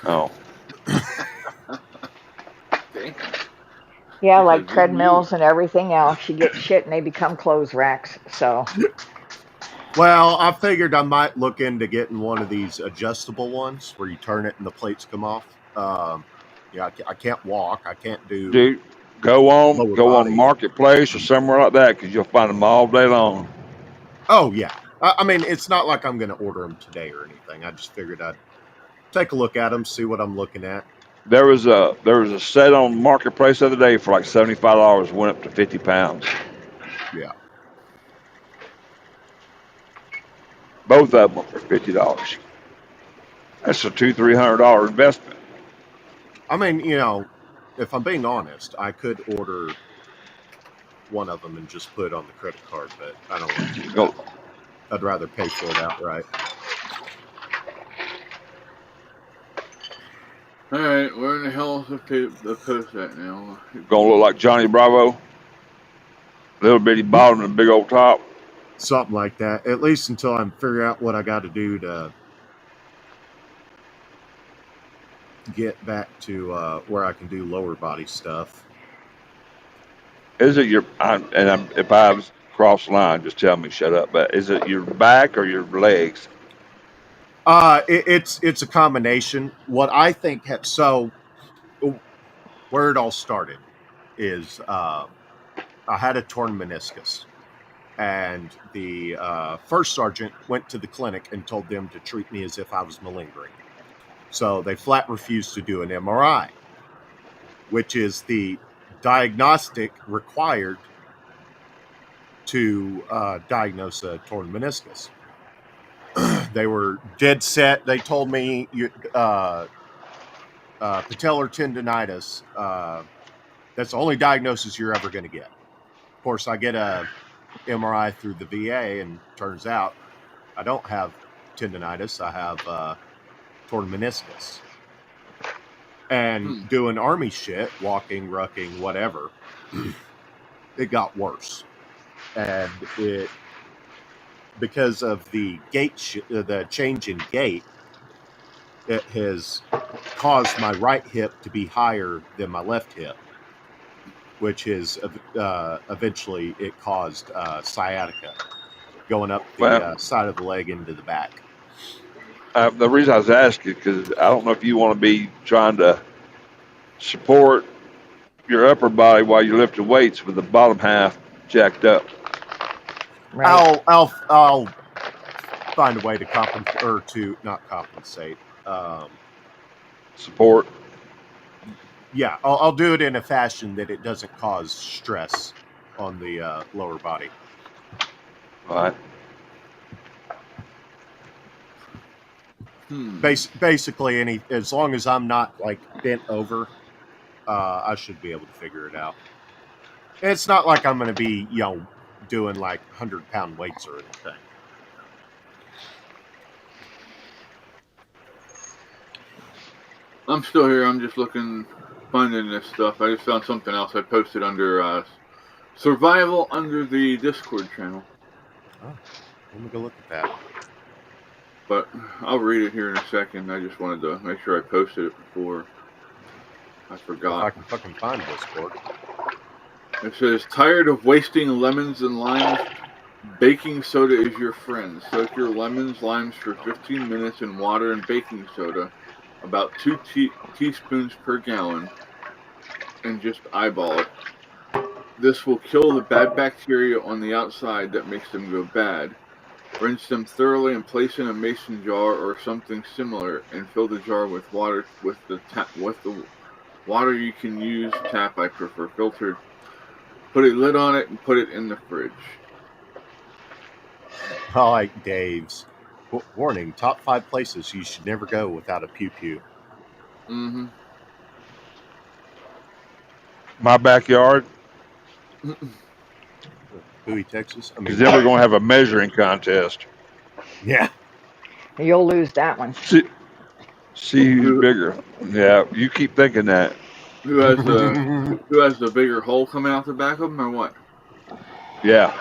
Oh, Okay. Yeah, Because like you- treadmills and everything else. You get shit and they become clothes racks. So Well, I figured I might look into getting one of these adjustable ones where you turn it and the plates come off. Yeah, I can't walk. I can't do dude, go lower on body. Marketplace or somewhere like that because you'll find them all day long. Oh, yeah. I mean, it's not like I'm going to order them today or anything. I just figured I'd take a look at them, see what I'm looking at. There was a set on Marketplace the other day for like $75. Went up to 50 pounds. Yeah. Both of them for $50. That's a $200-300 investment. I mean, if I'm being honest, I could order one of them and just put it on the credit card, but I don't want to do Go. that. I'd rather pay for it outright. Alright, where in the hell is the post at now? Gonna look like Johnny Bravo. Little bitty bottom and a big old top. Something like that. At least until I figure out what I got to do to get back to where I can do lower body stuff. Is it your? If I was cross the line, just tell me shut up. But is it your back or your legs? It's a combination. What I think where it all started is I had a torn meniscus, and the first sergeant went to the clinic and told them to treat me as if I was malingering. So they flat refused to do an MRI, which is the diagnostic required to diagnose a torn meniscus. They were dead set. They told me patellar tendonitis. That's the only diagnosis you're ever going to get. Of course, I get a MRI through the VA, and turns out I don't have tendonitis. I have torn meniscus. And doing army shit, walking, rucking, whatever, it got worse. And because of the the change in gait, it has caused my right hip to be higher than my left hip, which is eventually it caused sciatica going up the side of the leg into the back. The reason I was asking because I don't know if you want to be trying to support your upper body while you're lifting weights with the bottom half jacked up. right. I'll find a way to not compensate. Support. Yeah, I'll do it in a fashion that it doesn't cause stress on the lower body. All right. Basically, as long as I'm not like bent over, I should be able to figure it out. And it's not like I'm going to be, doing like 100-pound weights or anything. I'm still here. I'm just finding this stuff. I just found something else I posted under survival under the Discord channel. Oh. Let me go look at that. But I'll read it here in a second. I just wanted to make sure I posted it before I If forgot. I can fucking find Discord. It says, tired of wasting lemons and limes? Baking soda is your friend. Soak your lemons, limes for 15 minutes in water and baking soda, about 2 teaspoons per gallon, and just eyeball it. This will kill the bad bacteria on the outside that makes them go bad. Rinse them thoroughly and place in a mason jar or something similar, and fill the jar with water. With the water you can use tap. I prefer filtered. Put a lid on it and put it in the fridge. I like Dave's. Warning: top 5 places you should never go without a pew pew. Mm-hmm. My backyard, Bowie, Texas. I mean, because then we're going to have a measuring contest. yeah. You'll lose that one. See who's bigger. Yeah, you keep thinking that. Who has the bigger hole coming out the back of them, or what? Yeah.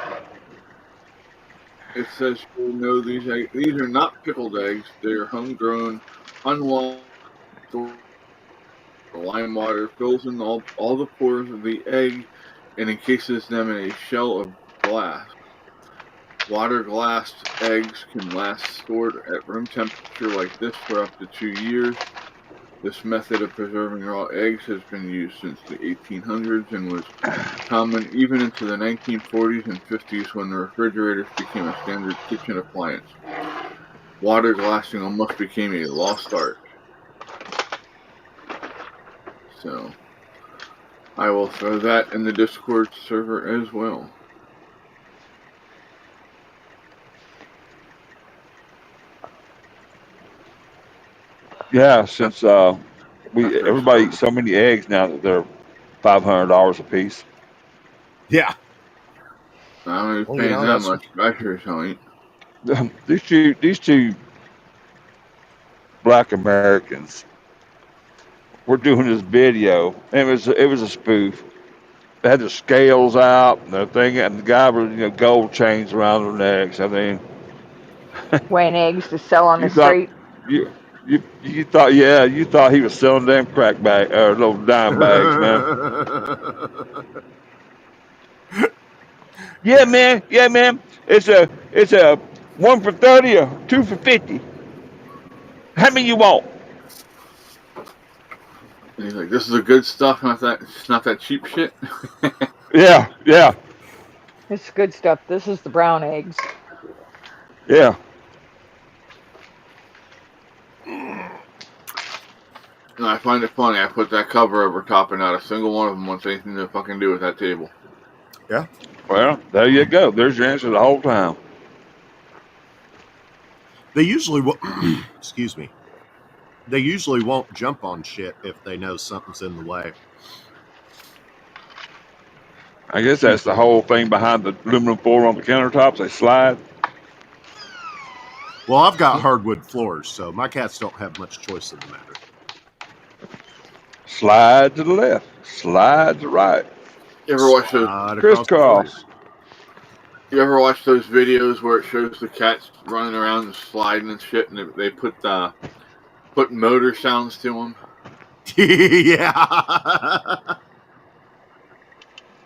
It says these are not pickled eggs. They are homegrown, unwashed. Lime water fills in all the pores of the egg and encases them in a shell of glass. Water glassed eggs can last stored at room temperature like this for up to 2 years. This method of preserving raw eggs has been used since the 1800s and was common even into the 1940s and 50s when the refrigerators became a standard kitchen appliance. Water glassing almost became a lost art. So, I will throw that in the Discord server as well. Yeah, since everybody eats so many eggs now that they're $500 a piece. Yeah. I don't even Well, paying that that's much. I sure don't. These two black Americans were doing this video. And it was a spoof. They had the scales out and the thing, and the guy was gold chains around their necks. I mean, Weighing eggs to sell on the you thought street. you you thought you thought he was selling damn crack bag or little dime bags, man. Yeah, man. Yeah, man. It's a 1 for 30 or 2 for 50. How many you want? And he's like, "This is the good stuff, it's not that cheap shit." Yeah, yeah, This is good stuff. This is the brown eggs. yeah. And I find it funny. I put that cover over top, and not a single one of them wants anything to fucking do with that table. Yeah. Well, there you go. There's your answer the whole time. They usually will. Excuse me. They usually won't jump on shit if they know something's in the way. I guess that's the whole thing behind the aluminum foil on the countertops. They slide. Well, I've got hardwood floors, so my cats don't have much choice in the matter. Slide to the left. Slide to the right. You ever watch those? Crisscross. You ever watch those videos where it shows the cats running around and sliding and shit, and they put motor sounds to them? Yeah.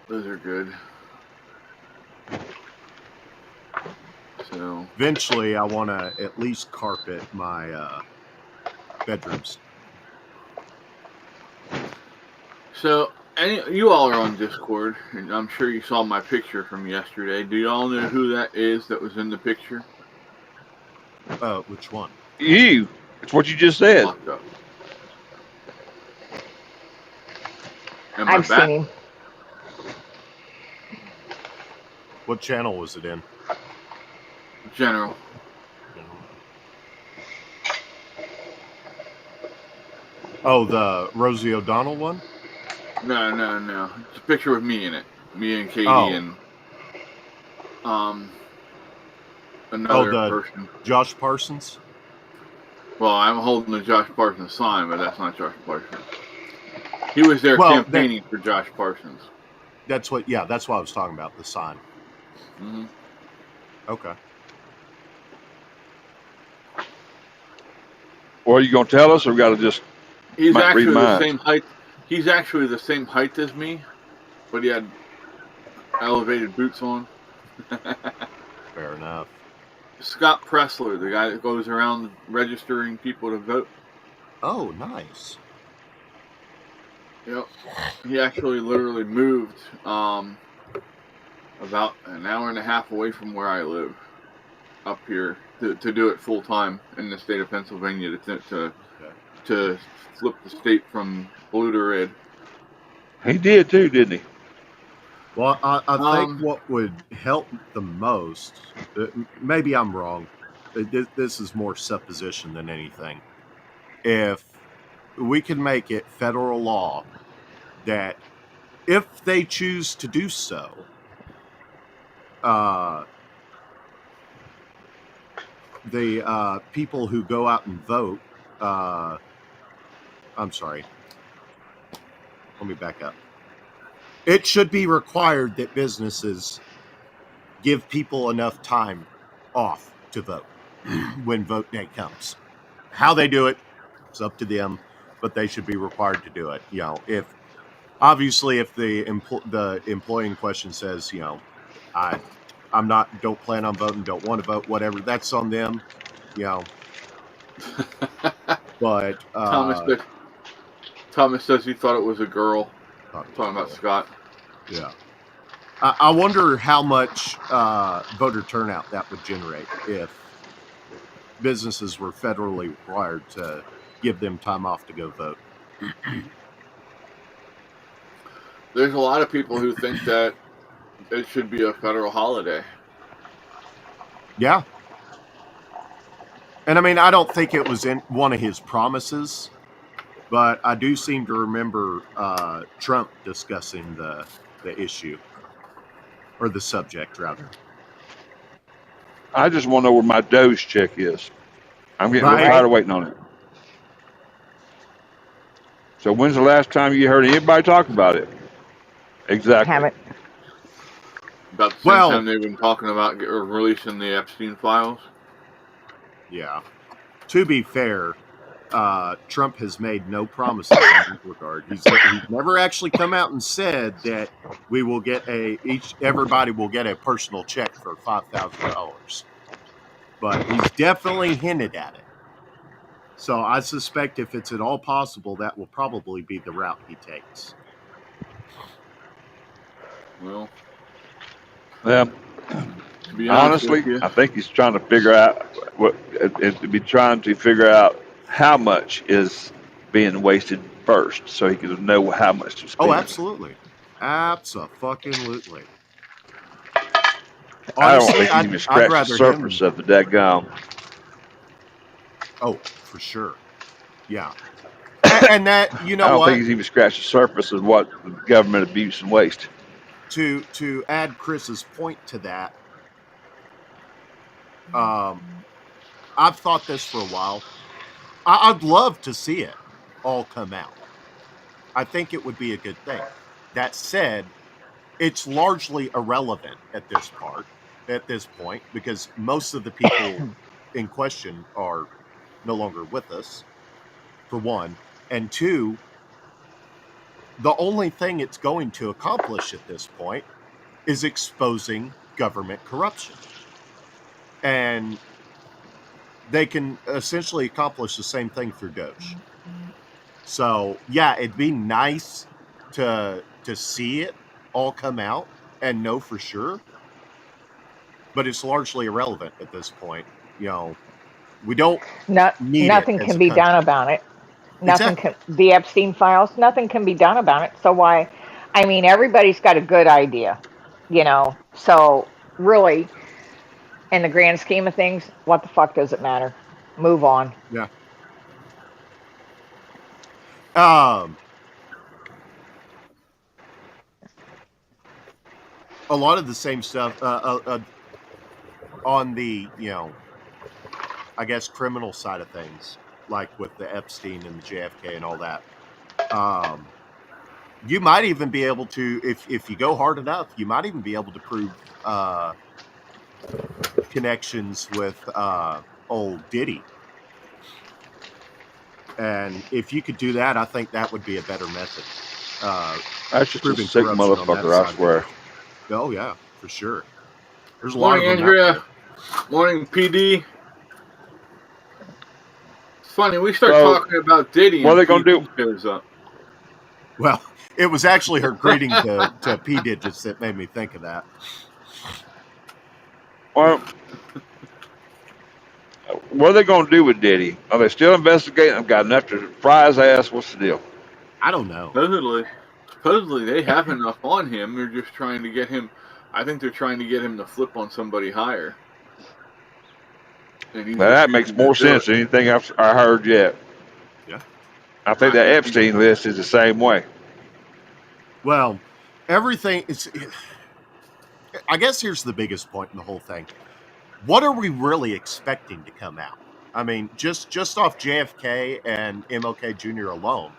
Those are good. So Eventually, I want to at least carpet my bedrooms. So, you all are on Discord, and I'm sure you saw my picture from yesterday. Do you all know who that is that was in the picture? Which one? You. It's what you just said. Locked up. I've seen him. What channel was it in? General. Oh, the Rosie O'Donnell one? No. It's a picture with me in it. Me and Katie and another person. Josh Parsons? Well, I'm holding the Josh Parsons sign, but that's not Josh Parsons. He was there campaigning for Josh Parsons. That's what I was talking about, the sign. Mm-hmm. Okay. Or are you gonna tell us, or we got to just He's read actually the minds? same height. He's actually the same height as me, but he had elevated boots on. Fair enough. Scott Pressler, the guy that goes around registering people to vote. Oh, nice. Yep. He actually literally moved about an hour and a half away from where I live, up here to do it full time in the state of Pennsylvania to flip the state from blue to red. He did too, didn't he? Well, I think what would help the most, maybe I'm wrong, this is more supposition than anything. If we can make it federal law that if they choose to do so, the people who go out and vote, I'm sorry, let me back up. It should be required that businesses give people enough time off to vote when vote day comes. How they do it, it's up to them, but they should be required to do it. You know, if the employee in question says, you know, don't plan on voting, don't want to vote, whatever, that's on them. You know, but Thomas says he thought it was a girl. Talking about Scott. Yeah. I wonder how much voter turnout that would generate if businesses were federally required to give them time off to go vote. There's a lot of people who think that it should be a federal holiday. Yeah. And I mean, I don't think it was in one of his promises, but I do seem to remember Trump discussing the issue, or the subject, rather. I just want to know where my Doge check is. I'm getting real tired of waiting on it. So when's the last time you heard anybody talk about it? Exactly. Haven't. About the same time they've been talking about releasing the Epstein files. Yeah. To be fair, Trump has made no promises in that regard. He's never actually come out and said that everybody will get a personal check for $5,000. But he's definitely hinted at it. So I suspect if it's at all possible, that will probably be the route he takes. Well, yeah. Honestly, I think he's trying to figure out how much is being wasted first, so he can know how much to spend. Oh, absolutely, absolutely. Honestly, I don't think he even scratched the surface of the dadgum. Oh, for sure. Yeah. And that, you know, I don't think he's even scratched the surface of what government abuse and waste. To add Chris's point to that, I've thought this for a while. I'd love to see it all come out. I think it would be a good thing. That said, it's largely irrelevant at this point, because most of the people in question are no longer with us, for one. And two, the only thing it's going to accomplish at this point is exposing government corruption. And they can essentially accomplish the same thing through Doge. So, yeah, it'd be nice to see it all come out and know for sure. But it's largely irrelevant at this point. You know, we don't need nothing it can be done about it. Nothing can, the Epstein files, nothing can be done about it. So why? I mean, everybody's got a good idea, you know. So really, in the grand scheme of things, what the fuck does it matter? Move on. Yeah. A lot of the same stuff on the, you know, I guess criminal side of things, like with the Epstein and the JFK and all that. You might even be able to, if you go hard enough, you might even be able to prove connections with old Diddy. And if you could do that, I think that would be a better method. That's just a Proving sick corruption on that motherfucker, I side. swear. Oh yeah, for sure. There's a lot Morning, of them out there. Andrea. Morning, PD. It's funny, we start So, talking about Diddy what are and they gonna PD do? shows up. Well, it was actually her greeting to P Digits that made me think of that. Well, what are they gonna do with Diddy? Are they still investigating? I've got enough to fry his ass. What's the deal? I don't know. Supposedly they have enough on him. They're just trying to get him. I think they're trying to get him to flip on somebody higher. And he's Now, that makes refusing more to do sense it. than anything I heard yet. Yeah. I think I that think he's- Epstein list is the same way. Well, everything is. I guess here's the biggest point in the whole thing. What are we really expecting to come out? I mean, just off JFK and MLK Jr. alone,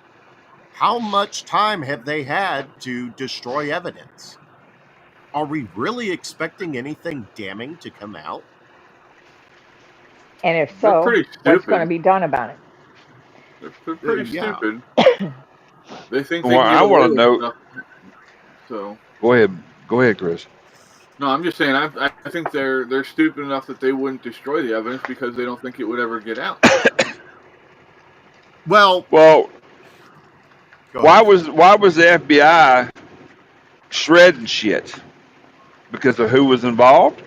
how much time have they had to destroy evidence? Are we really expecting anything damning to come out? And if They're so, pretty what's going to stupid. be done about it? They're pretty Yeah. stupid. They think they Well, can I get away want to with know. stuff. So Go ahead, Chris. no, I'm just saying. I think they're stupid enough that they wouldn't destroy the evidence because they don't think it would ever get out. Well, Well, go why ahead. was the FBI shredding shit? Because of who was involved?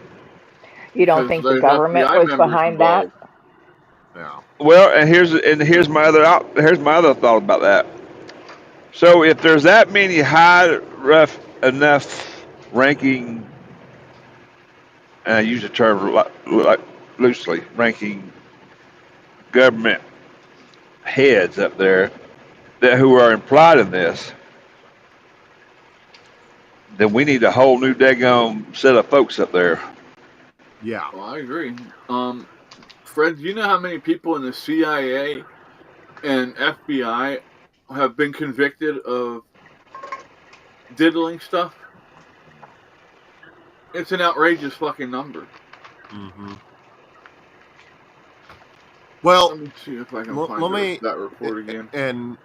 You don't Because think the there's government FBI was members behind that? involved. Yeah. Well, and here's my other thought about that. So if there's that many high rough enough ranking, and I use the term like loosely, ranking government heads up there that who are implied in this, then we need a whole new daggone set of folks up there. Yeah. Well, I agree. Fred, do you know how many people in the CIA and FBI have been convicted of diddling stuff? It's an outrageous fucking number. Mm-hmm. Well, Let me see if I can let find me. that report again. And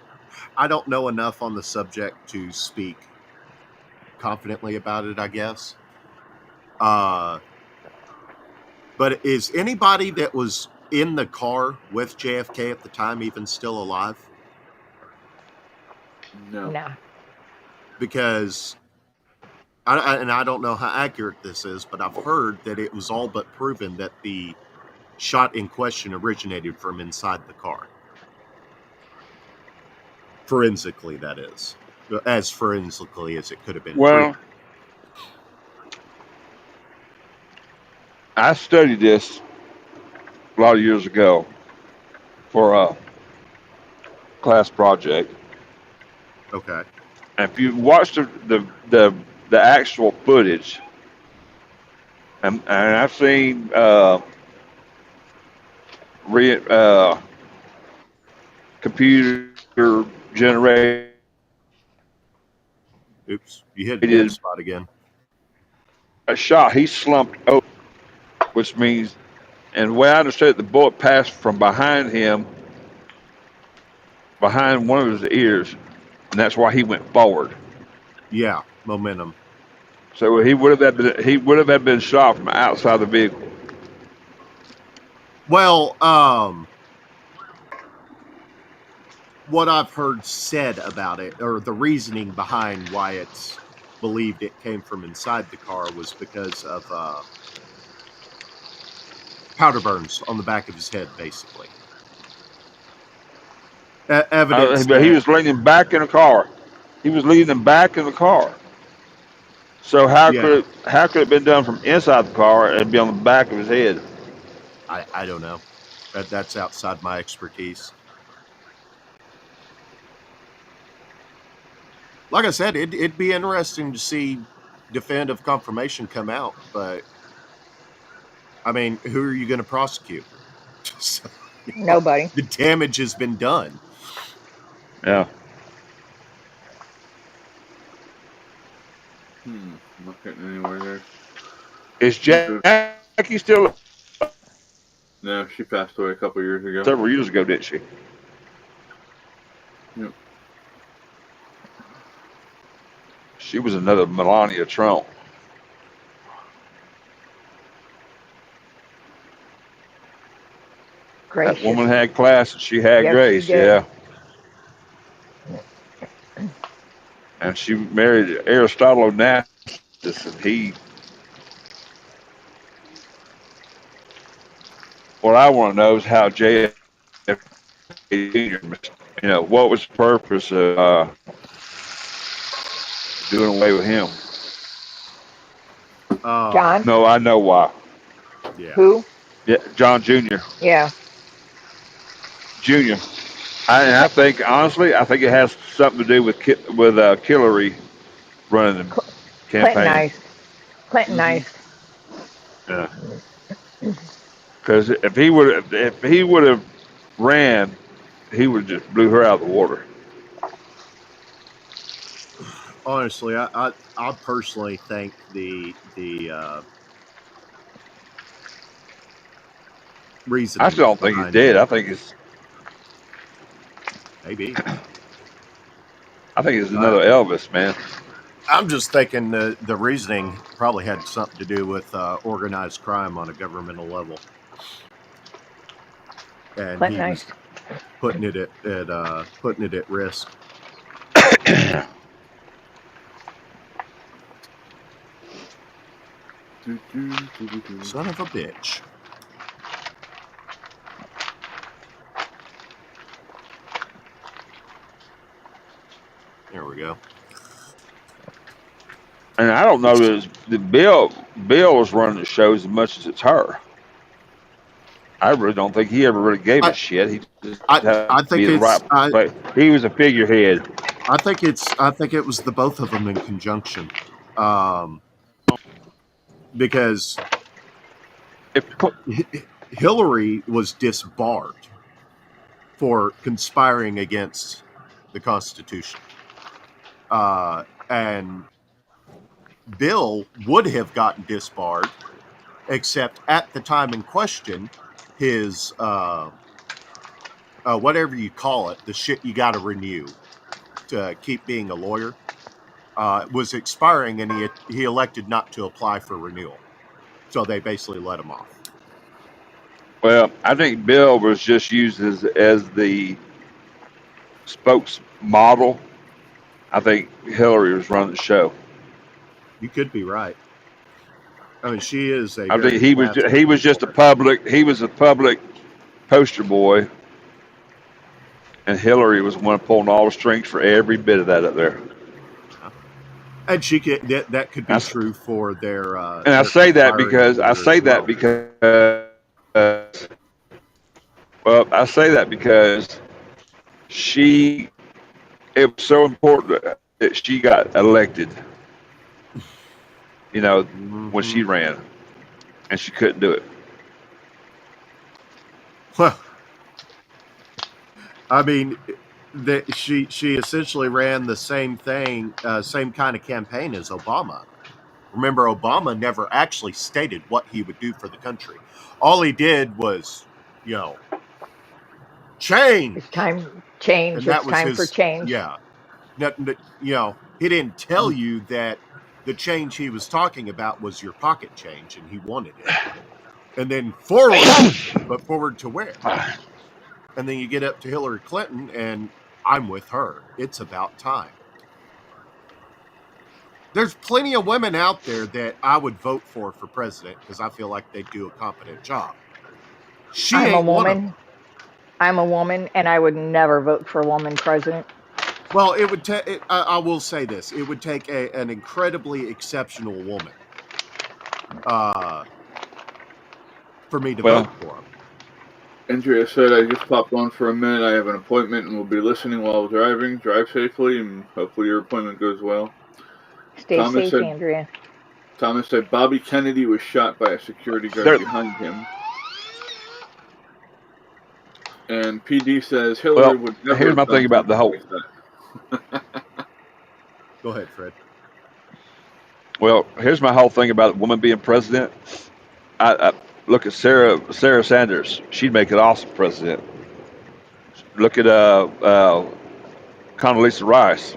I don't know enough on the subject to speak confidently about it, I guess. But is anybody that was in the car with JFK at the time even still alive? No. Nah. Because I don't know how accurate this is, but I've heard that it was all but proven that the shot in question originated from inside the car. Forensically, that is. As forensically as it could have been Well, proven. I studied this a lot of years ago for a class project. Okay. And if you watch the actual footage, and I've seen computer generated Oops. You hit a dead spot again. a shot. He slumped over, which means, and the way I understood it, the bullet passed from behind him, behind one of his ears, and that's why he went forward. Yeah. Momentum. So he would have been shot from outside the vehicle. Well, what I've heard said about it, or the reasoning behind why it's believed it came from inside the car, was because of powder burns on the back of his head, basically. Evidence But he that, was leaning back in the car. He was leaning back in the car. So yeah, how could it have been done from inside the car and be on the back of his head? I don't know. That's outside my expertise. Like I said, it'd be interesting to see definitive confirmation come out, but I mean, who are you going to prosecute? So, Nobody. the damage has been done. Yeah. Not getting anywhere there. Is Jackie still No, she passed away a couple years ago. several years ago, didn't she? Yep. She was another Melania Trump. That Gracious. woman had class and she had Yep, she grace, did. yeah. And she married Aristotle Onassis, and what I want to know is how JFK Jr., what was the purpose of doing away with him? John? No, I know why. Yeah. Who? Yeah, John Jr. Yeah. Jr. I think, honestly, I think it has something to do with Hillary running the campaign. Clintonized. Clintonized. Yeah. Because if he would have ran, he would have just blew her out of the water. Honestly, I personally think the I reasoning still don't think he's behind dead. it, maybe. I think it's Uh, another Elvis, man. I'm just thinking the reasoning probably had something to do with organized crime on a governmental level, and he was Clintonized. putting it at risk. Son of a bitch. There we go. And I don't know that Bill is running the shows as much as it's her. I really don't think he ever really gave a I shit. He just I, had I to be think in the it's right place. He was a figurehead. I think it was the both of them in conjunction, because If Hillary was disbarred for conspiring against the Constitution, and Bill would have gotten disbarred, except at the time in question, his whatever you call it, the shit you got to renew to keep being a lawyer, was expiring, and he elected not to apply for renewal. So they basically let him off. Well, I think Bill was just used as the spokesmodel. I think Hillary was running the show. You could be right. I mean, she is a I very think classy he was just a public poster boy, and Hillary was the one pulling all the strings for every bit of that up there. and she could that could be That's, true for their and I say that conspiring because career as well. I say that because she it was so important that she got elected. When she ran, and she couldn't do it. Well, I mean, that she essentially ran the same thing, same kind of campaign as Obama. Remember, Obama never actually stated what he would do for the country. All he did was, you know, change, It's time change. and that It's was time for his. change. Yeah, he didn't tell you that the change he was talking about was your pocket change, and he wanted it. And then forward, but forward to where? And then you get up to Hillary Clinton, and I'm with her. It's about time. There's plenty of women out there that I would vote for president because I feel like they do a competent job. She I'm a ain't one of them. woman. I'm a woman, and I would never vote for a woman president. Well, it would take. I will say this: it would take an incredibly exceptional woman for me to vote for him. Andrea said, I just popped on for a minute. I have an appointment and will be listening while driving. Drive safely, and hopefully your appointment goes well. Stay safe, Andrea. Thomas said Bobby Kennedy was shot by a security guard behind him. And PD says Hillary would never. Here's my thing about the whole. Go ahead, Fred. Well, here's my whole thing about a woman being president. I look at Sarah Sanders. She'd make an awesome president. Look at Condoleezza Rice.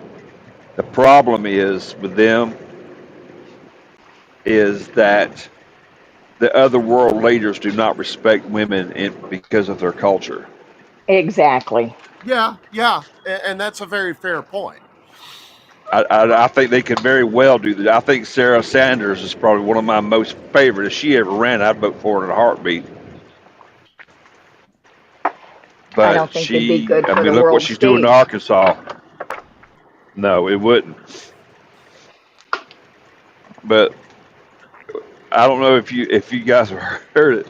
The problem is with them is that the other world leaders do not respect women because of their culture. Exactly. Yeah, and that's a very fair point. I think they could very well do that. I think Sarah Sanders is probably one of my most favorite. If she ever ran, I'd vote for her in a heartbeat. I But don't think they'd be she, good I for the mean, look what world she's doing to stage. Arkansas. No, it wouldn't. But I don't know if you guys have heard it.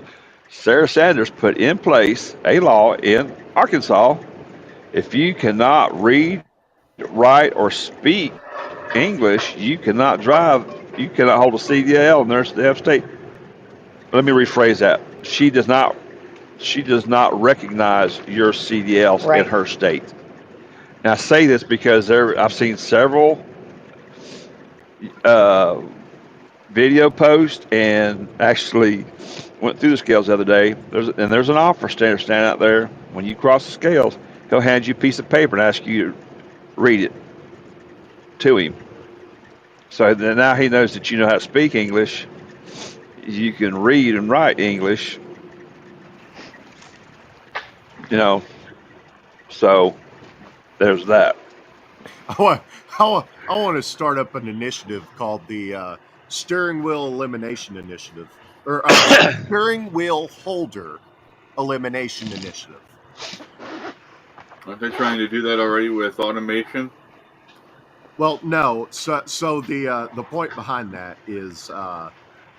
Sarah Sanders put in place a law in Arkansas. If you cannot read, write, or speak English, you cannot drive. You cannot hold a CDL in their state. Let me rephrase that. She does not. She does not recognize your CDLs in Right. her state. Now, I say this because I've seen several uh, video posts and actually went through the scales the other day. There's an offer standing out there. When you cross the scales, he'll hand you a piece of paper and ask you to read it to him. So then now he knows that you know how to speak English. You can read and write English. You know, so there's that. I want to start up an initiative called the Steering Wheel Elimination Initiative, or Steering Wheel Holder Elimination Initiative. Aren't they trying to do that already with automation? Well, no. So the point behind that is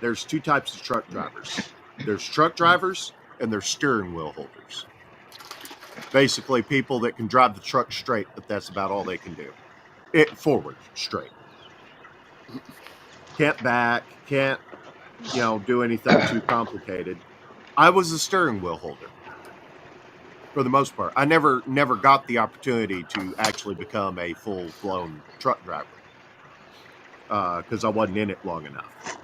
there's two types of truck drivers. There's truck drivers and there's steering wheel holders. Basically, people that can drive the truck straight, but that's about all they can do. It forward straight. Can't back. Can't do anything too complicated. I was a steering wheel holder for the most part. I never got the opportunity to actually become a full blown truck driver because I wasn't in it long enough.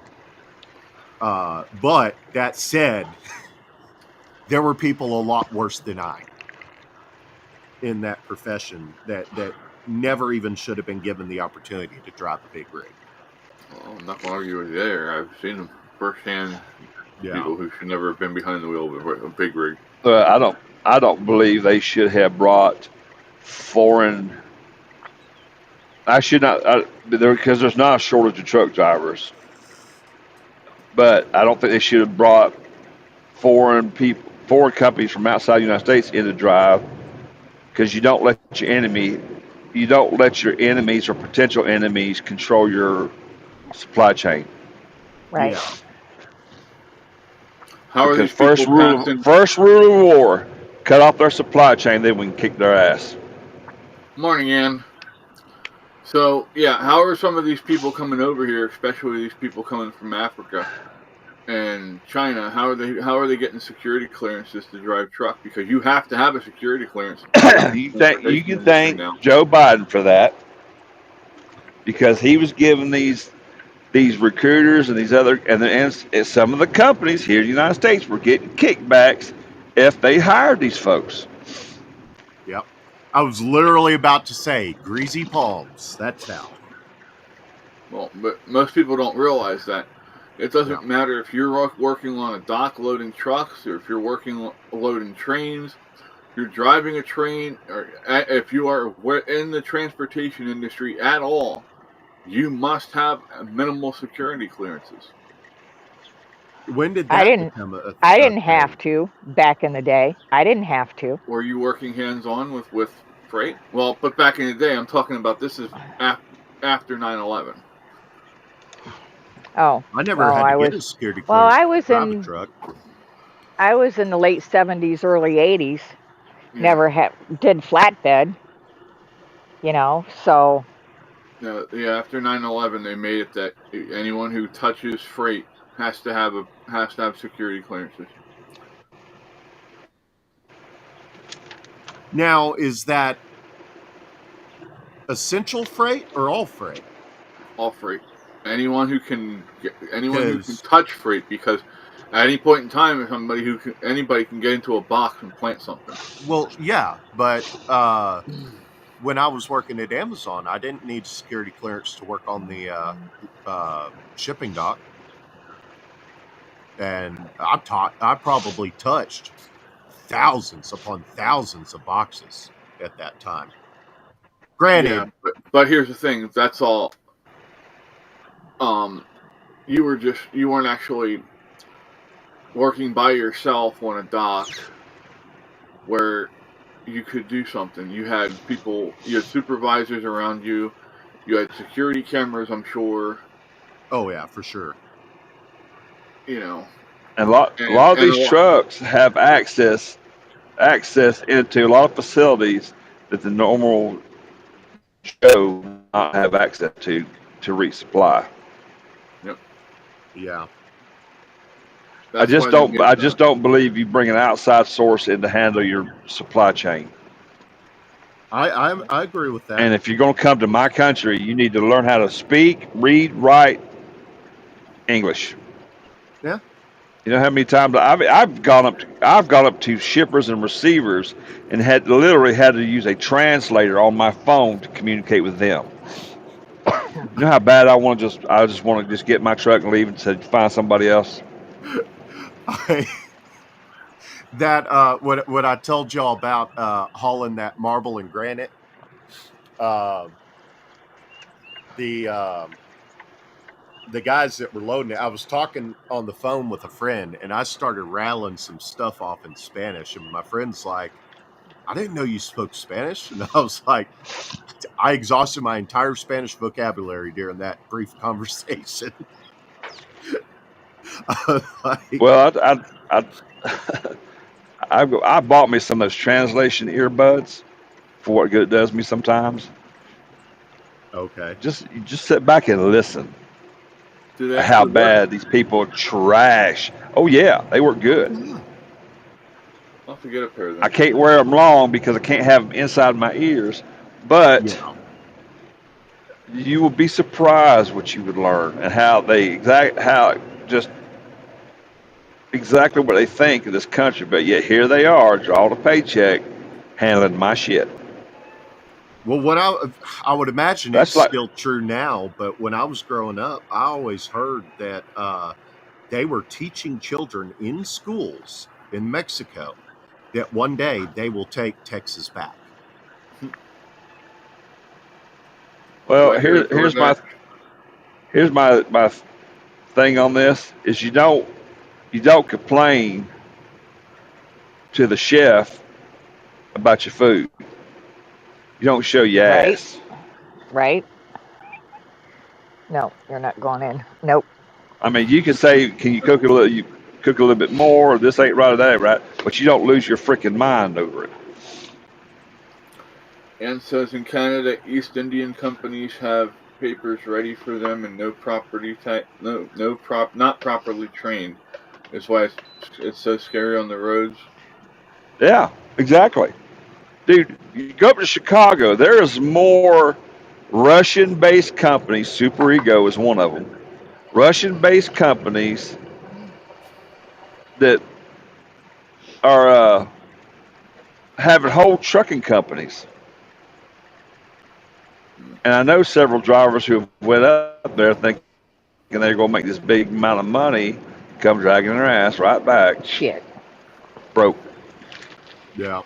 But that said, there were people a lot worse than I in that profession that never even should have been given the opportunity to drive a big rig. Well, I'm not going to argue with you there. I've seen them firsthand. Yeah. People who should never have been behind the wheel of a big rig. I don't believe they should have brought foreign. I should not because there's not a shortage of truck drivers, but I don't think they should have brought foreign companies from outside the United States in to drive because you don't let your enemies or potential enemies control your supply chain. Right. Yeah. How are Because these people passing? first rule of war, cut off their supply chain, then we can kick their ass. Morning, Ann. So, yeah, how are some of these people coming over here, especially these people coming from Africa and China? How are they getting security clearances to drive truck? Because you have to have a security clearance. You can thank Joe Biden for that because he was giving these recruiters and these other and some of the companies here in the United States were getting kickbacks if they hired these folks. Yep. I was literally about to say greasy palms. That's how. Well, but most people don't realize that. It doesn't matter if you're working on a dock loading trucks or if you're working loading trains, you're driving a train, or if you are in the transportation industry at all, you must have minimal security clearances. When did that become a I didn't have to back in the day. I didn't have to. Were you working hands-on with freight? Well, but back in the day, I'm talking about this is after 9/11. Oh, I never had to get a security clearance. Well, I was in the late 70s, early 80s. Yeah. Never did flatbed. So. Yeah, after 9/11, they made it that anyone who touches freight has to have security clearances. Now, is that essential freight or all freight? All freight. Anyone who can touch freight, because at any point in time, anybody can get into a box and plant something. Well, yeah, but when I was working at Amazon, I didn't need security clearance to work on the shipping dock, and I probably touched thousands upon thousands of boxes at that time. Granted, Yeah, but here's the thing. That's all. You weren't actually working by yourself on a dock where you could do something. You had supervisors around you. You had security cameras, I'm sure. oh yeah, for sure. You know, And a lot of these trucks have access into a lot of facilities that the normal Joe does not have access to resupply. Yep. Yeah. I just don't believe you bring an outside source in to handle your supply chain. I agree with that. And if you're going to come to my country, you need to learn how to speak, read, write English. Yeah. You know how many times I've gone up to shippers and receivers and literally had to use a translator on my phone to communicate with them. You know how bad I just want to get my truck and leave and say find somebody else. What I told y'all about hauling that marble and granite. The guys that were loading it, I was talking on the phone with a friend, and I started rattling some stuff off in Spanish, and my friend's like, "I didn't know you spoke Spanish," and I was like, I exhausted my entire Spanish vocabulary during that brief conversation. Well, I bought me some of those translation earbuds for what good it does me sometimes. Okay. Just sit back and listen. How bad these people trash. Oh yeah, they work good. I'll have to get a pair of them. I can't wear them long because I can't have them inside my ears, but you will be surprised what you would learn and exactly what they think of this country. But yet here they are, draw the paycheck, handling my shit. Well, what I would imagine That's it's still true now, but when I was growing up, I always heard that they were teaching children in schools in Mexico that one day they will take Texas back. Well, here's my thing on this is you don't complain to the chef about your food. You don't show your ass. Right. No, you're not going in. Nope. I mean, you can say, "Can you cook a little? You cook a little bit more. Or this ain't right or that ain't right," but you don't lose your freaking mind over it. And says in Canada, East Indian companies have papers ready for them and not properly trained. That's why it's so scary on the roads. Yeah, exactly. Dude, you go up to Chicago, there is more Russian-based companies, Super Ego is one of them, Russian-based companies that are having whole trucking companies. And I know several drivers who went up there thinking they're going to make this big amount of money, come dragging their ass right back. Shit. Broke. Yeah.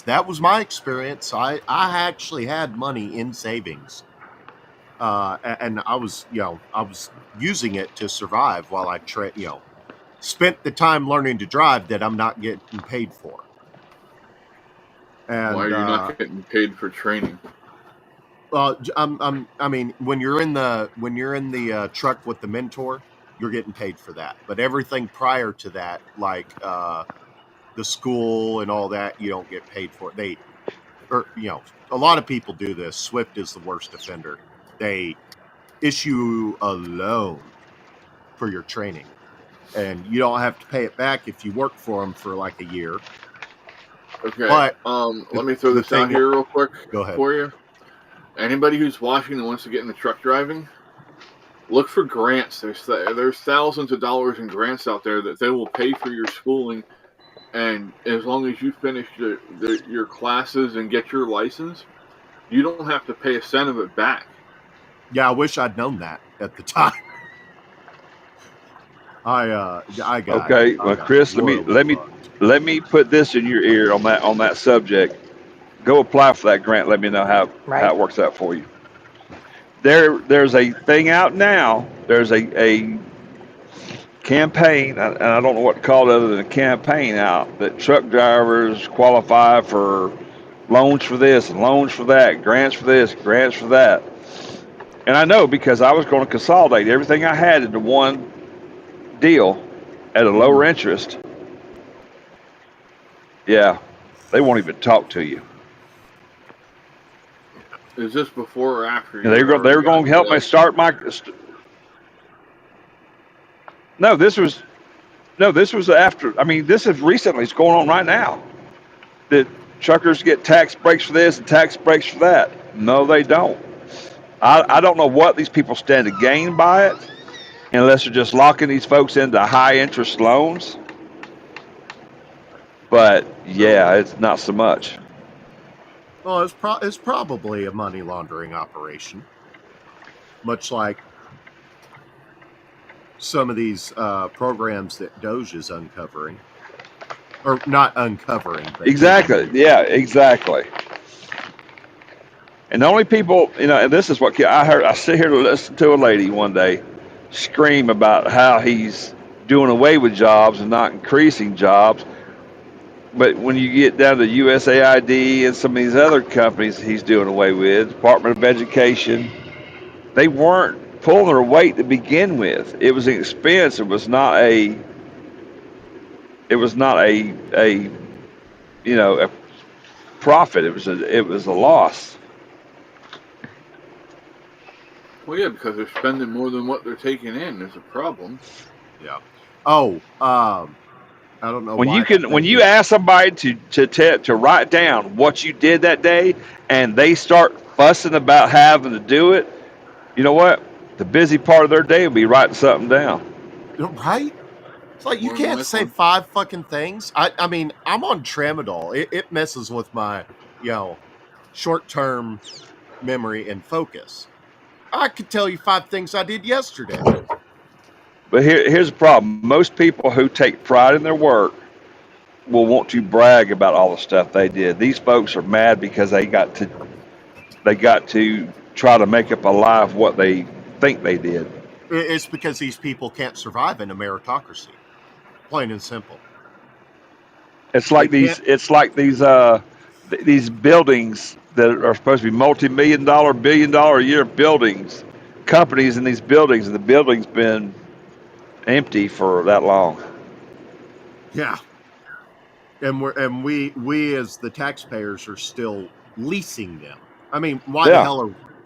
That was my experience. I actually had money in savings. And I was using it to survive while I spent the time learning to drive that I'm not getting paid for. And why are you not getting paid for training? I mean, when you're in the truck with the mentor, you're getting paid for that. But everything prior to that, like the school and all that, you don't get paid for it. A lot of people do this. Swift is the worst offender. They issue a loan for your training, and you don't have to pay it back if you work for them for like a year. Okay. But let me throw this out here real quick. Go ahead. For you. Anybody who's watching and wants to get into truck driving, look for grants. There's thousands of dollars in grants out there that they will pay for your schooling, and as long as you finish your classes and get your license, you don't have to pay a cent of it back. Yeah, I wish I'd known that at the time. I got Okay, well, Chris, royally fucked. let me put this in your ear on that subject. Go apply for that grant. Let me know how Right. it works out for you. There's a thing out now. There's a campaign, and I don't know what to call it other than a campaign out that truck drivers qualify for loans for this and loans for that, grants for this, grants for that. And I know because I was going to consolidate everything I had into one deal at a lower interest. Yeah, they won't even talk to you. Is this before or after And you they already were going got to help me the? start my. No, this was after. I mean, this is recently. It's going on right now. That truckers get tax breaks for this and tax breaks for that. No, they don't. I don't know what these people stand to gain by it, unless they're just locking these folks into high interest loans. But yeah, it's not so much. Well, it's probably a money laundering operation, much like some of these programs that Doge is uncovering, or not uncovering, but Exactly. Yeah, exactly. And the only people, and this is what I heard. I sit here to listen to a lady one day scream about how he's doing away with jobs and not increasing jobs. But when you get down to USAID and some of these other companies he's doing away with, Department of Education, they weren't pulling their weight to begin with. It was an expense. It was not a. It was not a a profit. It was a loss. Well, yeah, because they're spending more than what they're taking in. There's a problem. yeah. Oh, I don't know When why you that can when made you me. ask somebody to write down what you did that day and they start fussing about having to do it, you know what? The busy part of their day will be writing something down. Right? It's like you More than can't say likely. 5 fucking things. I mean, I'm on tramadol. It messes with my, you know, short term memory and focus. I could tell you 5 things I did yesterday. But here's the problem. Most people who take pride in their work will want to brag about all the stuff they did. These folks are mad because they got to try to make up a lie of what they think they did. It's because these people can't survive in a meritocracy. Plain and simple. It's They like can't. these buildings that are supposed to be multi-million dollar, billion-dollar a year buildings, companies in these buildings, and the building's been empty for that long. Yeah. And we as the taxpayers are still leasing them. I mean, Yeah.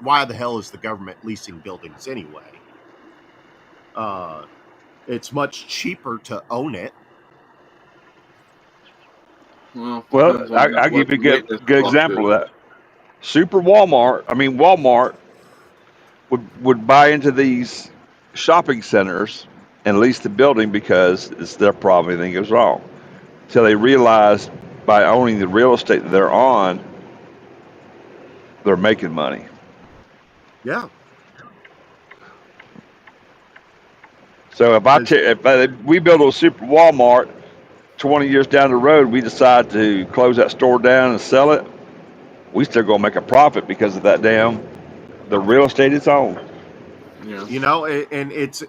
why the hell is the government leasing buildings anyway? Uh, it's much cheaper to own it. Well, Well, depends I, on I what give you the a good, maintenance good cost example is. of that. Walmart would buy into these shopping centers and lease the building because it's their problem. Anything goes wrong. Till they realized by owning the real estate that they're on, they're making money. Yeah. So As- if we build a super Walmart 20 years down the road, we decide to close that store down and sell it, we still gonna make a profit because of that damn the real estate it's owned. Yeah. and it's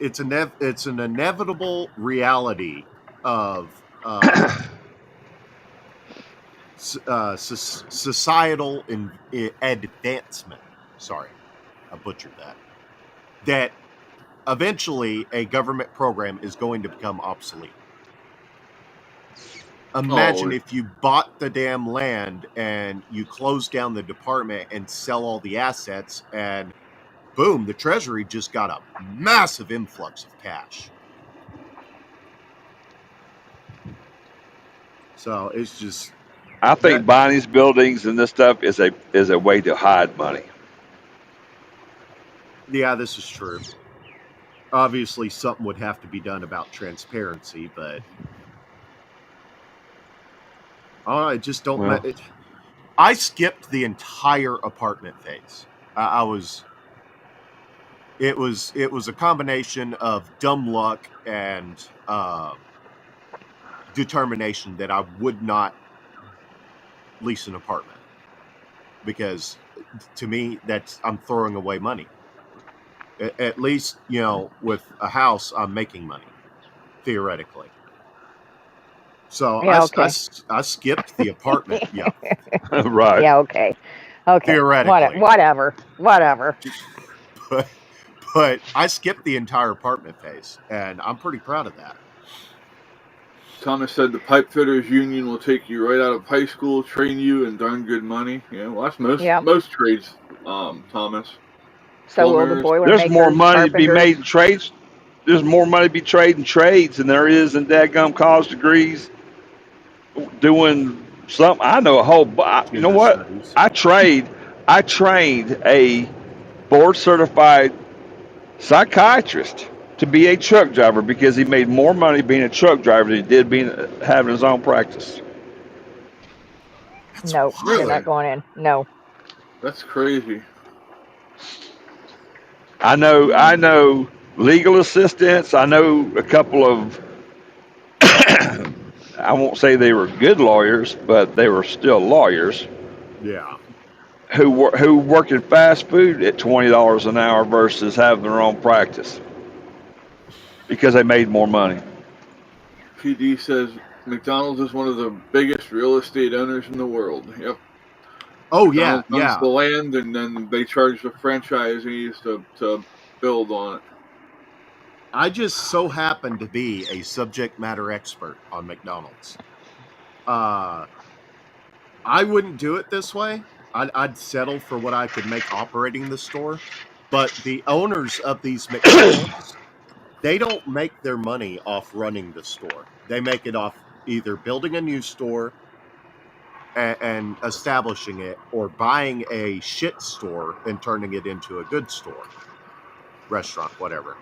an inevitable reality of societal advancement. Sorry, I butchered that. That eventually a government program is going to become obsolete. Imagine Oh, if you bought the damn land and you close down the department and sell all the assets, and boom, the treasury just got a massive influx of cash. So it's just I that. think buying these buildings and this stuff is a way to hide money. Yeah, this is true. Obviously, something would have to be done about transparency, but I just don't. Well, I skipped the entire apartment phase. It was a combination of dumb luck and determination that I would not lease an apartment, because to me I'm throwing away money. At least, with a house, I'm making money theoretically. So Yeah, okay. I skipped the apartment. Yeah, Right. Yeah, okay. Okay. theoretically, Whatever. but I skipped the entire apartment phase, and I'm pretty proud of that. Thomas said the pipe fitters union will take you right out of high school, train you, and darn good money. Yeah, well, that's Yep. most trades, Thomas. So will the Plumbers. There's more Boilermakers, money to be carpenters. made in trades. There's more money to be traded in trades than there is in dadgum college degrees doing something. I know a whole. You know Gender what? studies. I trained a board certified psychiatrist to be a truck driver because he made more money being a truck driver than he did having his own practice. That's No, you're Really? not wild. going in. No. That's crazy. I know legal assistants. I know a couple of I won't say they were good lawyers, but they were still lawyers Yeah. who worked in fast food at $20 an hour versus having their own practice because they made more money. PD says McDonald's is one of the biggest real estate owners in the world. Yep. Oh McDonald's owns yeah. the land, and then they charge the franchisees to build on it. I just so happen to be a subject matter expert on McDonald's. I wouldn't do it this way. I'd settle for what I could make operating the store. But the owners of these McDonald's, they don't make their money off running the store. They make it off either building a new store and establishing it, or buying a shit store and turning it into a good store, restaurant, whatever.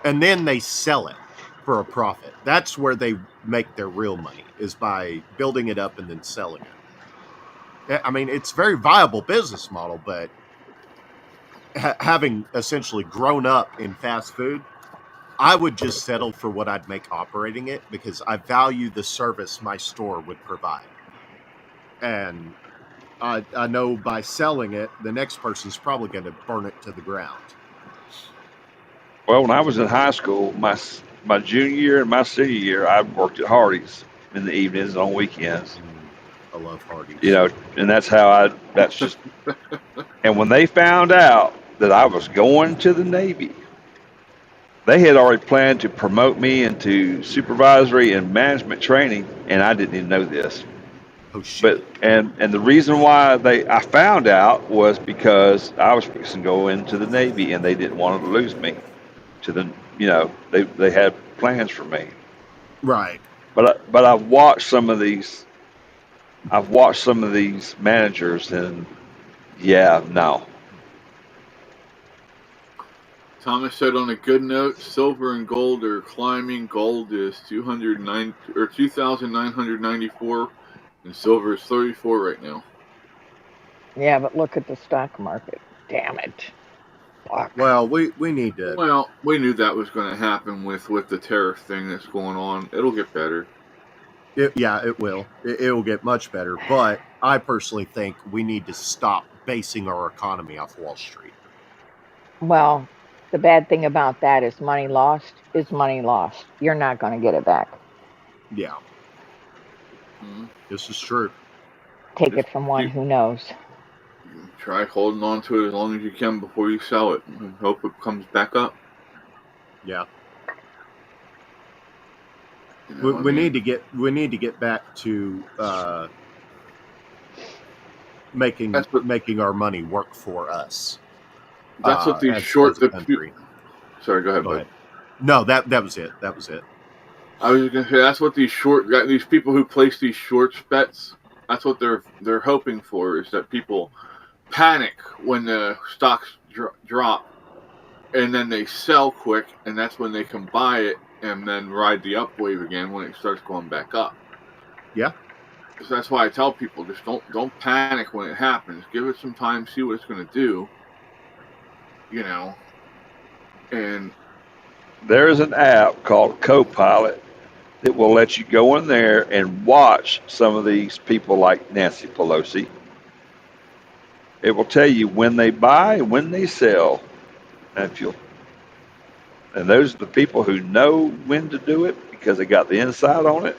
And then they sell it for a profit. That's where they make their real money, is by building it up and then selling it. I mean, it's a very viable business model, but having essentially grown up in fast food, I would just settle for what I'd make operating it, because I value the service my store would provide. And I know by selling it, the next person's probably going to burn it to the ground. Well, when I was in high school, my junior year and my senior year, I worked at Hardee's in the evenings on weekends. I love Hardee's. You know, and that's just. And when they found out that I was going to the Navy, they had already planned to promote me into supervisory and management training, and I didn't even know this. Oh shit! But and the reason why I found out was because I was fixing to go into the Navy, and they didn't want to lose me to the they had plans for me. Right. But I've watched some of these. I've watched some of these managers, and yeah, no. Thomas said, on a good note, silver and gold are climbing. Gold is 2,994, and silver is 34 right now. Yeah, but look at the stock market. Damn it. Fuck. Well, we need to. Well, we knew that was going to happen with the tariff thing that's going on. It'll get better. It will. It will get much better. But I personally think we need to stop basing our economy off Wall Street. Well, the bad thing about that is money lost is money lost. You're not going to get it back. Yeah. Mhm. This is true. Take it from one who knows. Try holding on to it as long as you can before you sell it, and hope it comes back up. Yeah. You know We need to get back to making our money work for us. That's what these as short. a country. Sorry, go ahead, Go bud. ahead. No, that was it. That was it. I was going to say that's what these people who place these short bets. That's what they're hoping for, is that people panic when the stocks drop, and then they sell quick, and that's when they can buy it and then ride the up wave again when it starts going back up. Yeah. So that's why I tell people, just don't panic when it happens. Give it some time, see what it's going to do. You know, and There's an app called Copilot that will let you go in there and watch some of these people like Nancy Pelosi. It will tell you when they buy and when they sell. And if you'll, and those are the people who know when to do it because they got the inside on it.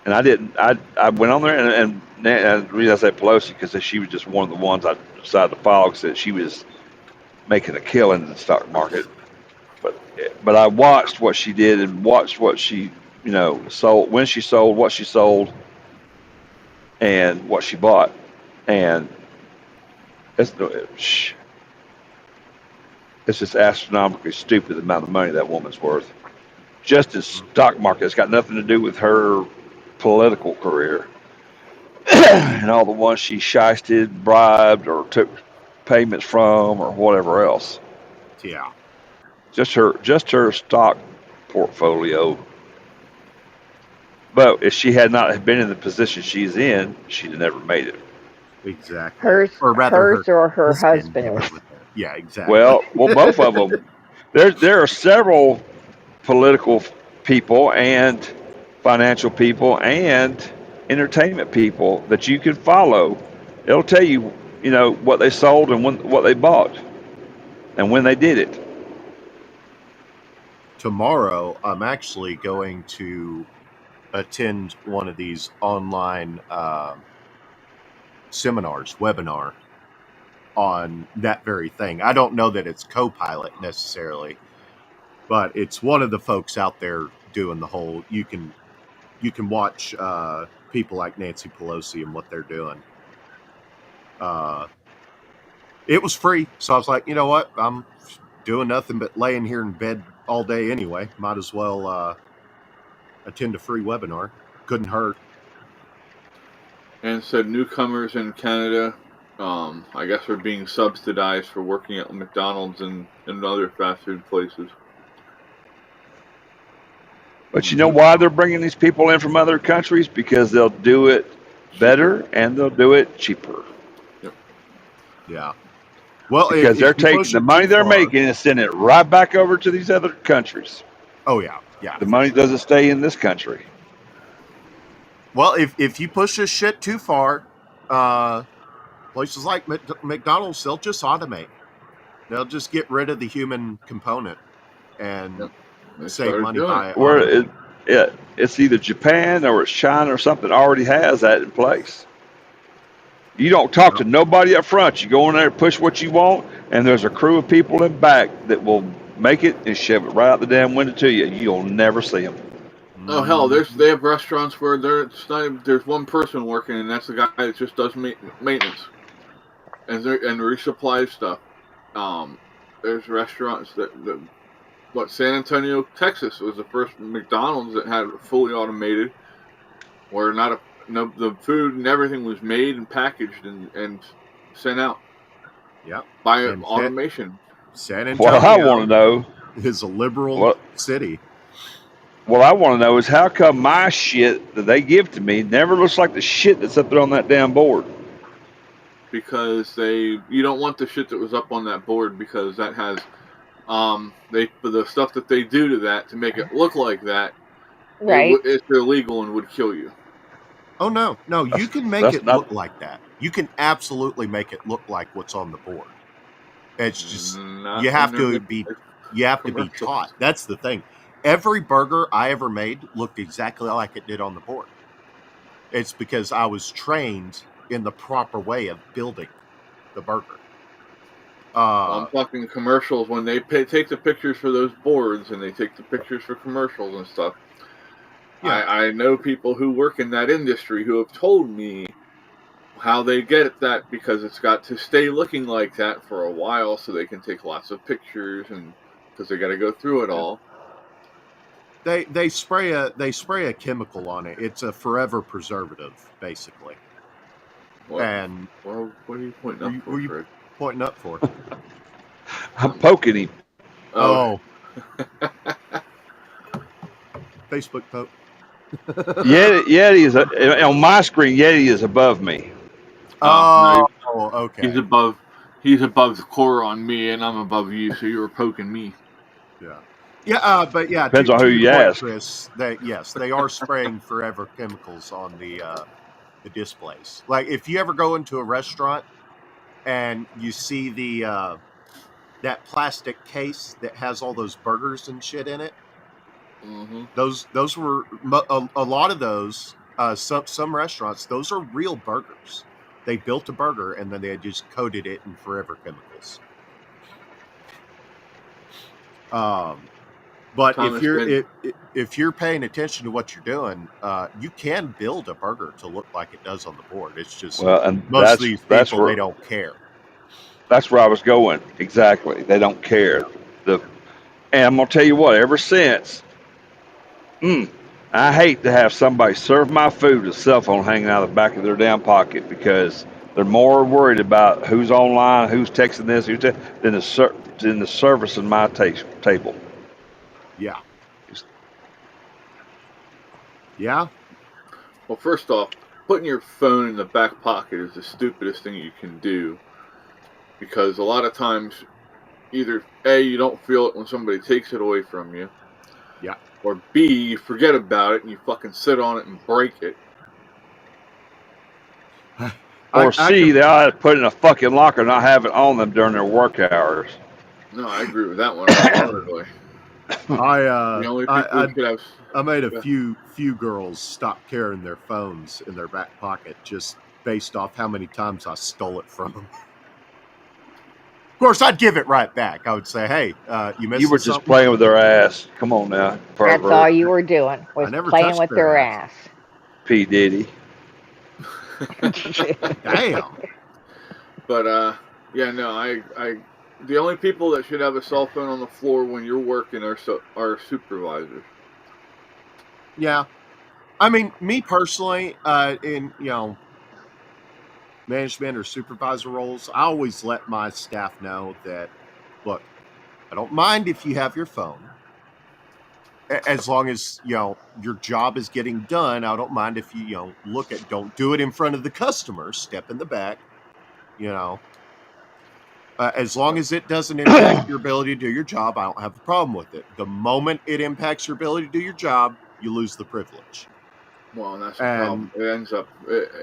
And I didn't. I went on there and the reason I say Pelosi because she was just one of the ones I decided to follow because she was making a killing in the stock market. But I watched what she did and watched what she sold, when she sold, what she sold, and what she bought, and it's it's just astronomically stupid the amount of money that woman's worth. Just as stock market, it's got nothing to do with her political career and all the ones she shysted, bribed, or took payments from, or whatever else. Yeah. Just her stock portfolio. But if she had not been in the position she's in, she'd have never made it. Exactly. Hers, Or rather, hers or her husband did husband's. with her. Yeah, exactly. Well, both of them. There are several political people and financial people and entertainment people that you can follow. It'll tell you, what they sold and what they bought and when they did it. Tomorrow, I'm actually going to attend one of these online webinar on that very thing. I don't know that it's Copilot necessarily, but it's one of the folks out there doing the whole. You can watch people like Nancy Pelosi and what they're doing. It was free, so I was like, you know what? I'm doing nothing but laying here in bed all day anyway. Might as well attend a free webinar. Couldn't hurt. and said newcomers in Canada, I guess, are being subsidized for working at McDonald's and other fast food places. But you know why they're bringing these people in from other countries? Because they'll do it better and they'll do it cheaper. Yep. Yeah. Well, because they're taking the money they're making and sending it right back over to these other countries. Oh yeah, yeah. The money doesn't stay in this country. Well, if you push this shit too far, places like McDonald's, they'll just automate. They'll just get rid of the human component and save money by it's either Japan or it's China or something already has that in place. You don't talk to nobody up front. You go in there, push what you want, and there's a crew of people in back that will make it and shove it right out the damn window to you. You'll never see them. Oh hell, they have restaurants where there's one person working, and that's the guy that just does maintenance and resupplies stuff. There's restaurants that San Antonio, Texas was the first McDonald's that had it fully automated, where the food and everything was made and packaged and sent out. Yeah, by automation. San Antonio. What I want to know is a liberal city. What I want to know is how come my shit that they give to me never looks like the shit that's up there on that damn board? Because you don't want the shit that was up on that board, because that has the stuff that they do to that to make it look like that. Right. It's illegal and would kill you. Oh no, you can make it look like that. You can absolutely make it look like what's on the board. It's just you have to be taught. That's the thing. Every burger I ever made looked exactly like it did on the board. It's because I was trained in the proper way of building the burger. I'm talking commercials when they take the pictures for those boards and they take the pictures for commercials and stuff. Yeah. I know people who work in that industry who have told me how they get that, because it's got to stay looking like that for a while so they can take lots of pictures, and because they got to go through it all. They spray a chemical on it. It's a forever preservative, basically. What? And what are you pointing up for? Were you pointing up for? I'm poking him. Oh. Facebook poke. Yeti is on my screen. Yeti is above me. No, Oh, okay. he's above. He's above the core on me, and I'm above you. So you were poking me. Yeah, but yeah, Depends on who to your you point, ask. Chris, that yes, they are spraying forever chemicals on the displays. Like if you ever go into a restaurant and you see the that plastic case that has all those burgers and shit in it, Mm-hmm. those were a lot of those. Some restaurants, those are real burgers. They built a burger and then they just coated it in forever chemicals. But Thomas said, if you're paying attention to what you're doing, you can build a burger to look like it does on the board. It's just Well, and most of these that's people where they don't care. I was going. Exactly. They don't care. The And I'm gonna tell you what. Ever since, mm, I hate to have somebody serve my food with a cell phone hanging out of the back of their damn pocket because they're more worried about who's online, who's texting this, than the service in my table. Yeah, yeah. well, first off, putting your phone in the back pocket is the stupidest thing you can do because a lot of times, either A, you don't feel it when somebody takes it away from you, Yeah. or B, you forget about it and you fucking sit on it and break it. Or I C, can. they ought to put it in a fucking locker, and not have it on them during their work hours. No, I agree with that one wholeheartedly. The only people who should have. I made a few girls stop carrying their phones in their back pocket just based off how many times I stole it from them. Of course, I'd give it right back. I would say, "Hey, you You missing were just something?" playing with their ass. Come on now, That's all pervert. you were doing I was never playing touched with their their ass. ass. P Diddy. Damn. But yeah, no, I. The only people that should have a cell phone on the floor when you're working are supervisors. Yeah. I mean, me personally, in management or supervisor roles, I always let my staff know that, look, I don't mind if you have your phone, as long as your job is getting done. I don't mind if you look at. Don't do it in front of the customer. Step in the back. You know, as long as it doesn't impact your ability to do your job, I don't have a problem with it. The moment it impacts your ability to do your job, you lose the privilege. Well, and that's the problem. And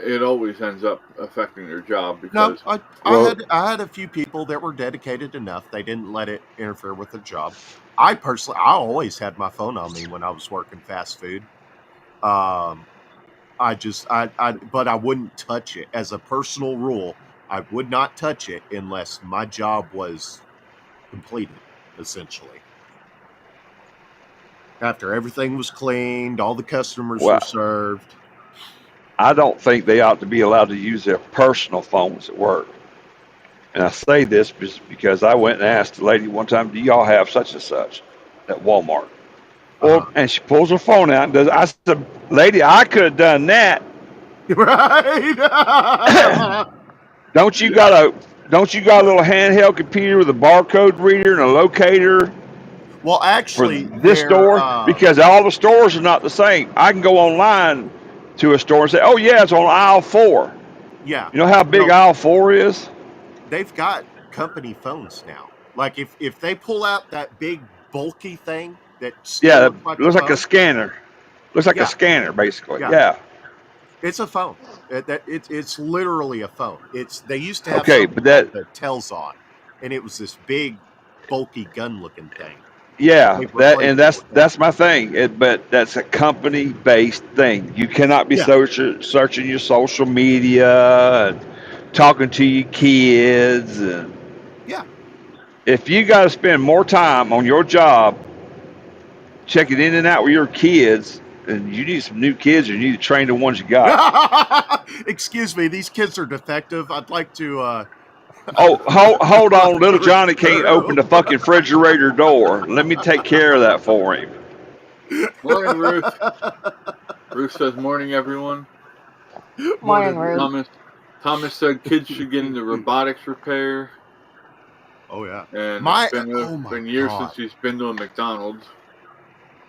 It always ends up affecting their job no, because Well, I had a few people that were dedicated enough. They didn't let it interfere with their job. I always had my phone on me when I was working fast food. Um, but I wouldn't touch it as a personal rule. I would not touch it unless my job was completed, essentially. After everything was cleaned, all the customers were well, served. I don't think they ought to be allowed to use their personal phones at work. And I say this because I went and asked the lady one time, "Do y'all have such and such at Walmart?" Well, Uh-huh. and she pulls her phone out and does. I said, "Lady, I could have done that. Right. Don't you got a Don't you got a little handheld computer with a barcode reader and a locator Well, for actually, this store?" Because all the stores are not the same. I can go online to a store and say, "Oh yeah, it's on aisle 4." yeah. You know how big No, aisle 4 is? they've got company phones now. Like if they pull out that big bulky thing that still Yeah, it looks like a looks like a phone, scanner. Looks like a yeah, scanner, basically. yeah, Yeah. it's a phone. It's literally a phone. They used to have Okay, something but called that the Telzon, and it was this big, bulky gun looking thing. Yeah, They've replaced it with that. that's my thing. But that's a company based thing. You cannot be Yeah, searching your social media and talking to your kids. And yeah. if you got to spend more time on your job checking in and out with your kids, and you need some new kids, or you need to train the ones you got. Excuse me, these kids are defective. I'd like to Oh, hold like on, little to Johnny can't open return the fucking refrigerator door. Let me take care of that for him. morning, Ruth. them. Ruth says, "Morning, everyone." Morning, Morning, Ruth. Ruth. Thomas said kids should get into robotics repair, Oh yeah. and it's Oh my been years god. since he's been to a McDonald's.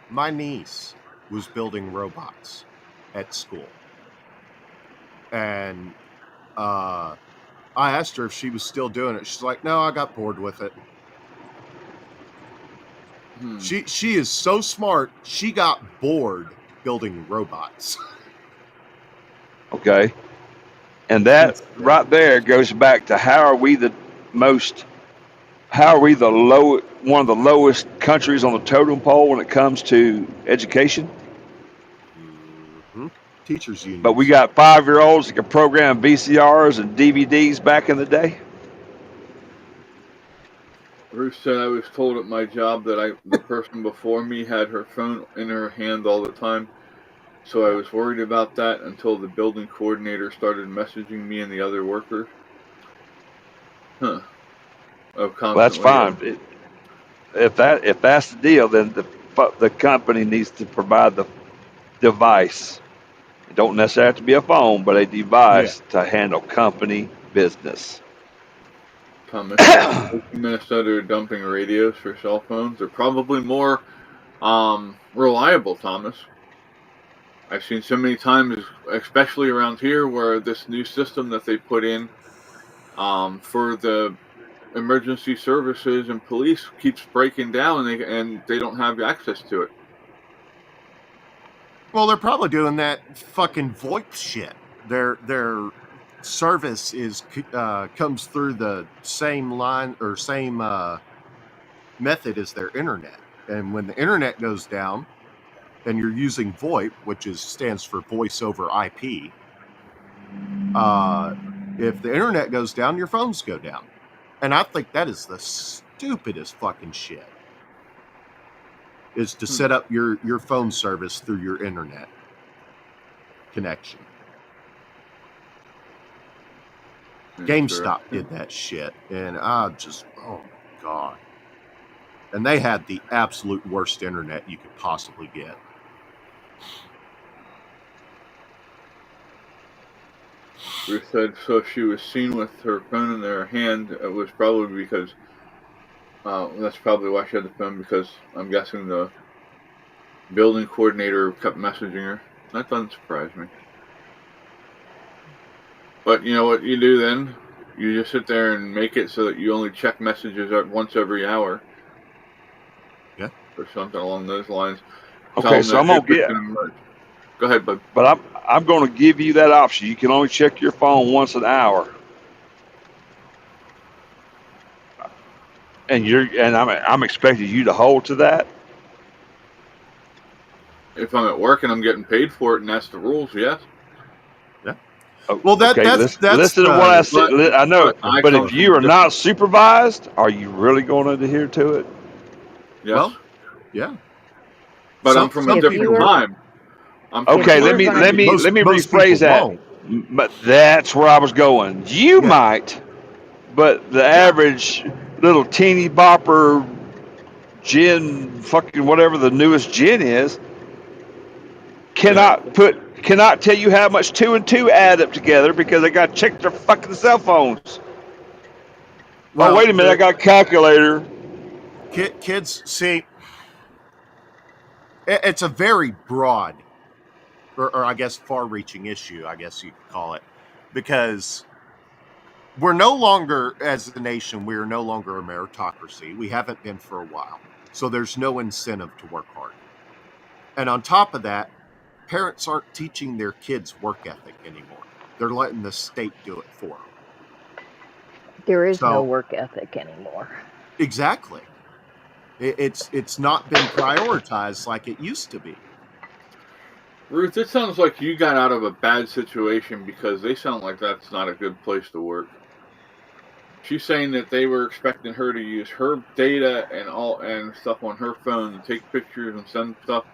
My niece. was building robots at school. And I asked her if she was still doing it. She's like, no, I got bored with it. She is so smart. She got bored building robots. Okay. And that right there goes back to how are we the one of the lowest countries on the totem pole when it comes to education? Teachers unions. But we got 5-year-olds that could program VCRs and DVDs back in the day. Bruce said I was told at my job that the person before me had her phone in her hand all the time. So I was worried about that until the building coordinator started messaging me and the other workers. Huh. Well, that's fine. If that's the deal, then the company needs to provide the device. It don't necessarily have to be a phone, but a device to handle company business. Thomas, Minnesota are dumping radios for cell phones. They're probably more reliable, Thomas. I've seen so many times, especially around here, where this new system that they put in for the emergency services and police keeps breaking down, and they don't have access to it. Well, they're probably doing that fucking VoIP shit. Their service comes through the same line or same method as their internet, and when the internet goes down, and you're using VoIP, which stands for Voice over IP. If the internet goes down, your phones go down, and I think that is the stupidest fucking shit. Is to set up your phone service through your internet connection. GameStop did that shit, and oh my God. And they had the absolute worst internet you could possibly get. Ruth said so she was seen with her phone in her hand. It was probably because that's probably why she had the phone, because I'm guessing the building coordinator kept messaging her. That doesn't surprise me. But you know what you do then? You just sit there and make it so that you only check messages once every hour. Yeah. Or something along those lines. Okay, so I'm going to get... Go ahead, bud. But I'm going to give you that option. You can only check your phone once an hour. And I'm expecting you to hold to that. If I'm at work and I'm getting paid for it, and that's the rules, yes. Yeah. Well, that's listen to what I said. I know, but if you are not supervised, are you really going to adhere to it? Yes. Well, yeah. But I'm from a different time. Okay, let me rephrase that. But that's where I was going. You might, but the average little teeny bopper gin, fucking whatever the newest gin is, cannot tell you how much 2 and 2 add up together because they got to check their fucking cell phones. Well, wait a minute, I got a calculator. Kids, see, it's a very broad, or I guess far-reaching issue, I guess you could call it, because we're no longer, as a nation, we are no longer a meritocracy. We haven't been for a while. So there's no incentive to work hard. And on top of that, parents aren't teaching their kids work ethic anymore. They're letting the state do it for them. There is no work ethic anymore. Exactly. It's not been prioritized like it used to be. Ruth, it sounds like you got out of a bad situation, because they sound like that's not a good place to work. She's saying that they were expecting her to use her data and stuff on her phone and take pictures and send stuff.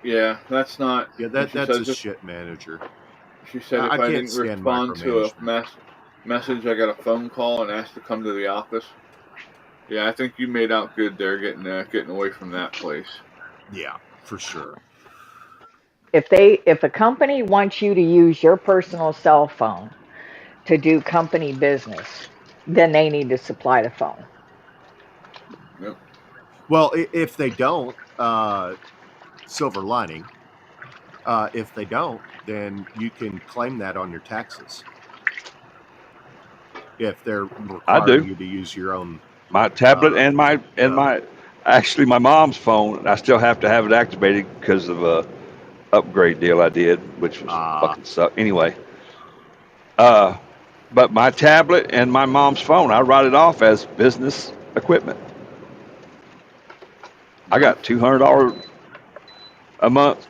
Yeah, that's not. Yeah, that's a shit manager. She said if I didn't respond to a message, I got a phone call and asked to come to the office. Yeah, I think you made out good there, getting away from that place. Yeah, for sure. If a company wants you to use your personal cell phone to do company business, then they need to supply the phone. Yep. Well, if they don't, silver lining. If they don't, then you can claim that on your taxes. If they're I requiring do. you to use your own. My tablet Uh, and my actually my mom's phone. I still have to have it activated because of a upgrade deal I did, which was fucking suck. Anyway, uh, but my tablet and my mom's phone, I write it off as business equipment. I Nice. got $200 a month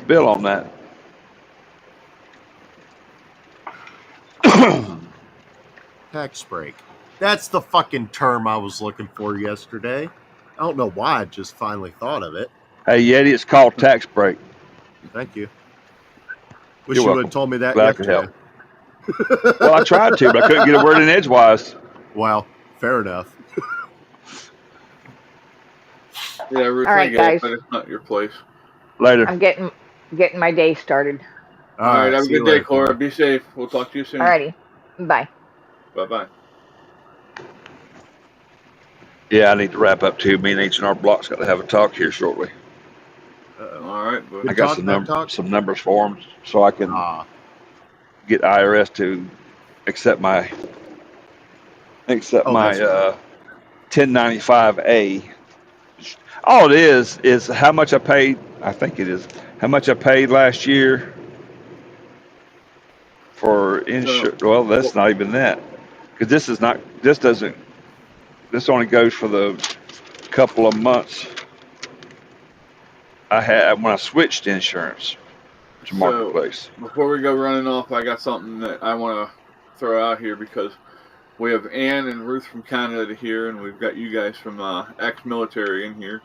bill on that. tax break. That's the fucking term I was looking for yesterday. I don't know why I just finally thought of it. Hey Yeti, it's called tax break. Thank you. Wish You're you would have welcome. told me that Glad I could yesterday. help. Well, I tried to, but I couldn't get a word in edgewise. Well, fair enough. Yeah, Ruth, All I right, get it, guys. but it's not your place. Later. I'm getting my day started. All All right, right. have a See you good day, later, Cora. Cora. Be safe. We'll talk to you soon. Alrighty. Bye. Bye-bye. Yeah, I need to wrap up too. Me and H&R Block's got to have a talk here shortly. Uh-oh. All right, but I Good got talk, bad talk. some numbers for them so I can get IRS to accept my Oh, that's right. 1095A. All it is how much I paid. I think it is how much I paid last year for so insurance. Well, that's not even that because this is not. This doesn't. This only goes for the couple of months I had when I switched insurance to so Marketplace. before we go running off, I got something that I want to throw out here because we have Ann and Ruth from Canada here, and we've got you guys from ex-military in here.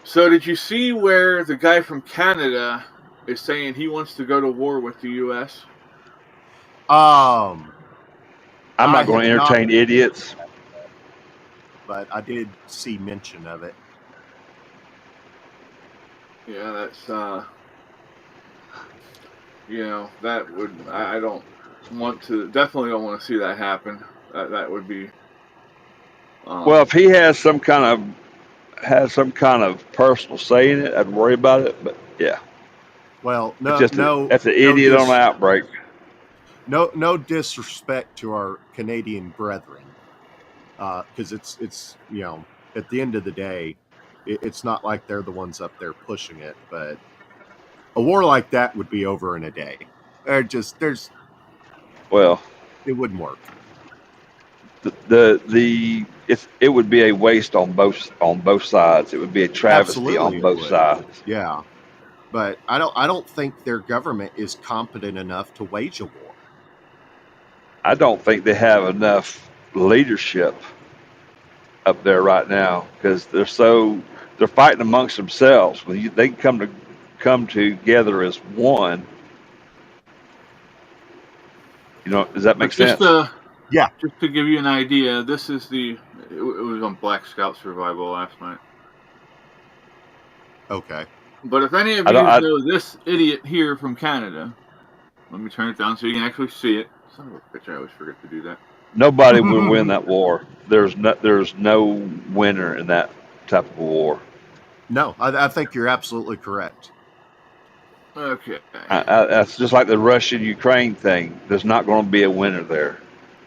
So did you see where the guy from Canada is saying he wants to go to war with the U.S.? I'm I not going have to not, entertain idiots. but I did see mention of it. Yeah, that's that would I don't want to definitely don't want to see that happen. That would be Well, if he has some kind of personal say in it, I'd worry about it. But yeah, Well, it's no, just that's an idiot on the outbreak. no disrespect to our Canadian brethren, because it's at the end of the day, it's not like they're the ones up there pushing it, but a war like that would be over in a day. Well, It wouldn't work. it would be a waste on both sides. It would be a travesty Absolutely, on it both would. sides. Yeah, but I don't think their government is competent enough to wage a war. I don't think they have enough leadership up there right now because they're fighting amongst themselves. When they can come together as one, does that make but just sense? Yeah. just to give you an idea, this is it was on Black Scout Survival last night. Okay. But if any of I you don't. know this idiot here from Canada, let me turn it down so you can actually see it. Son of a bitch, I always forget to do that. Nobody would win that war. There's no winner in that type of war. No, I think you're absolutely correct. Okay. That's just like the Russian-Ukraine thing. There's not going to be a winner there.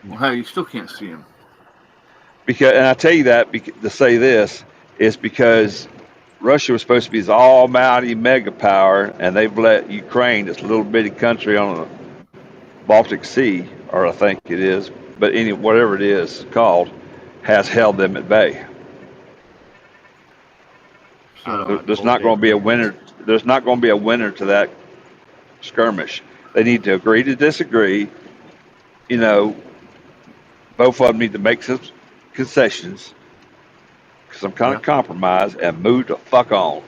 Well, hey, you still can't see him. And I tell you that to say this is because Russia was supposed to be this almighty mega power, and they've let Ukraine, this little bitty country on the Baltic Sea, or I think it is, but whatever it is called, has held them at bay. So There's not going to be a winner. There's not going to be a winner to that skirmish. They need to agree to disagree. Both of them need to make some concessions, some kind of compromise, and move the fuck on.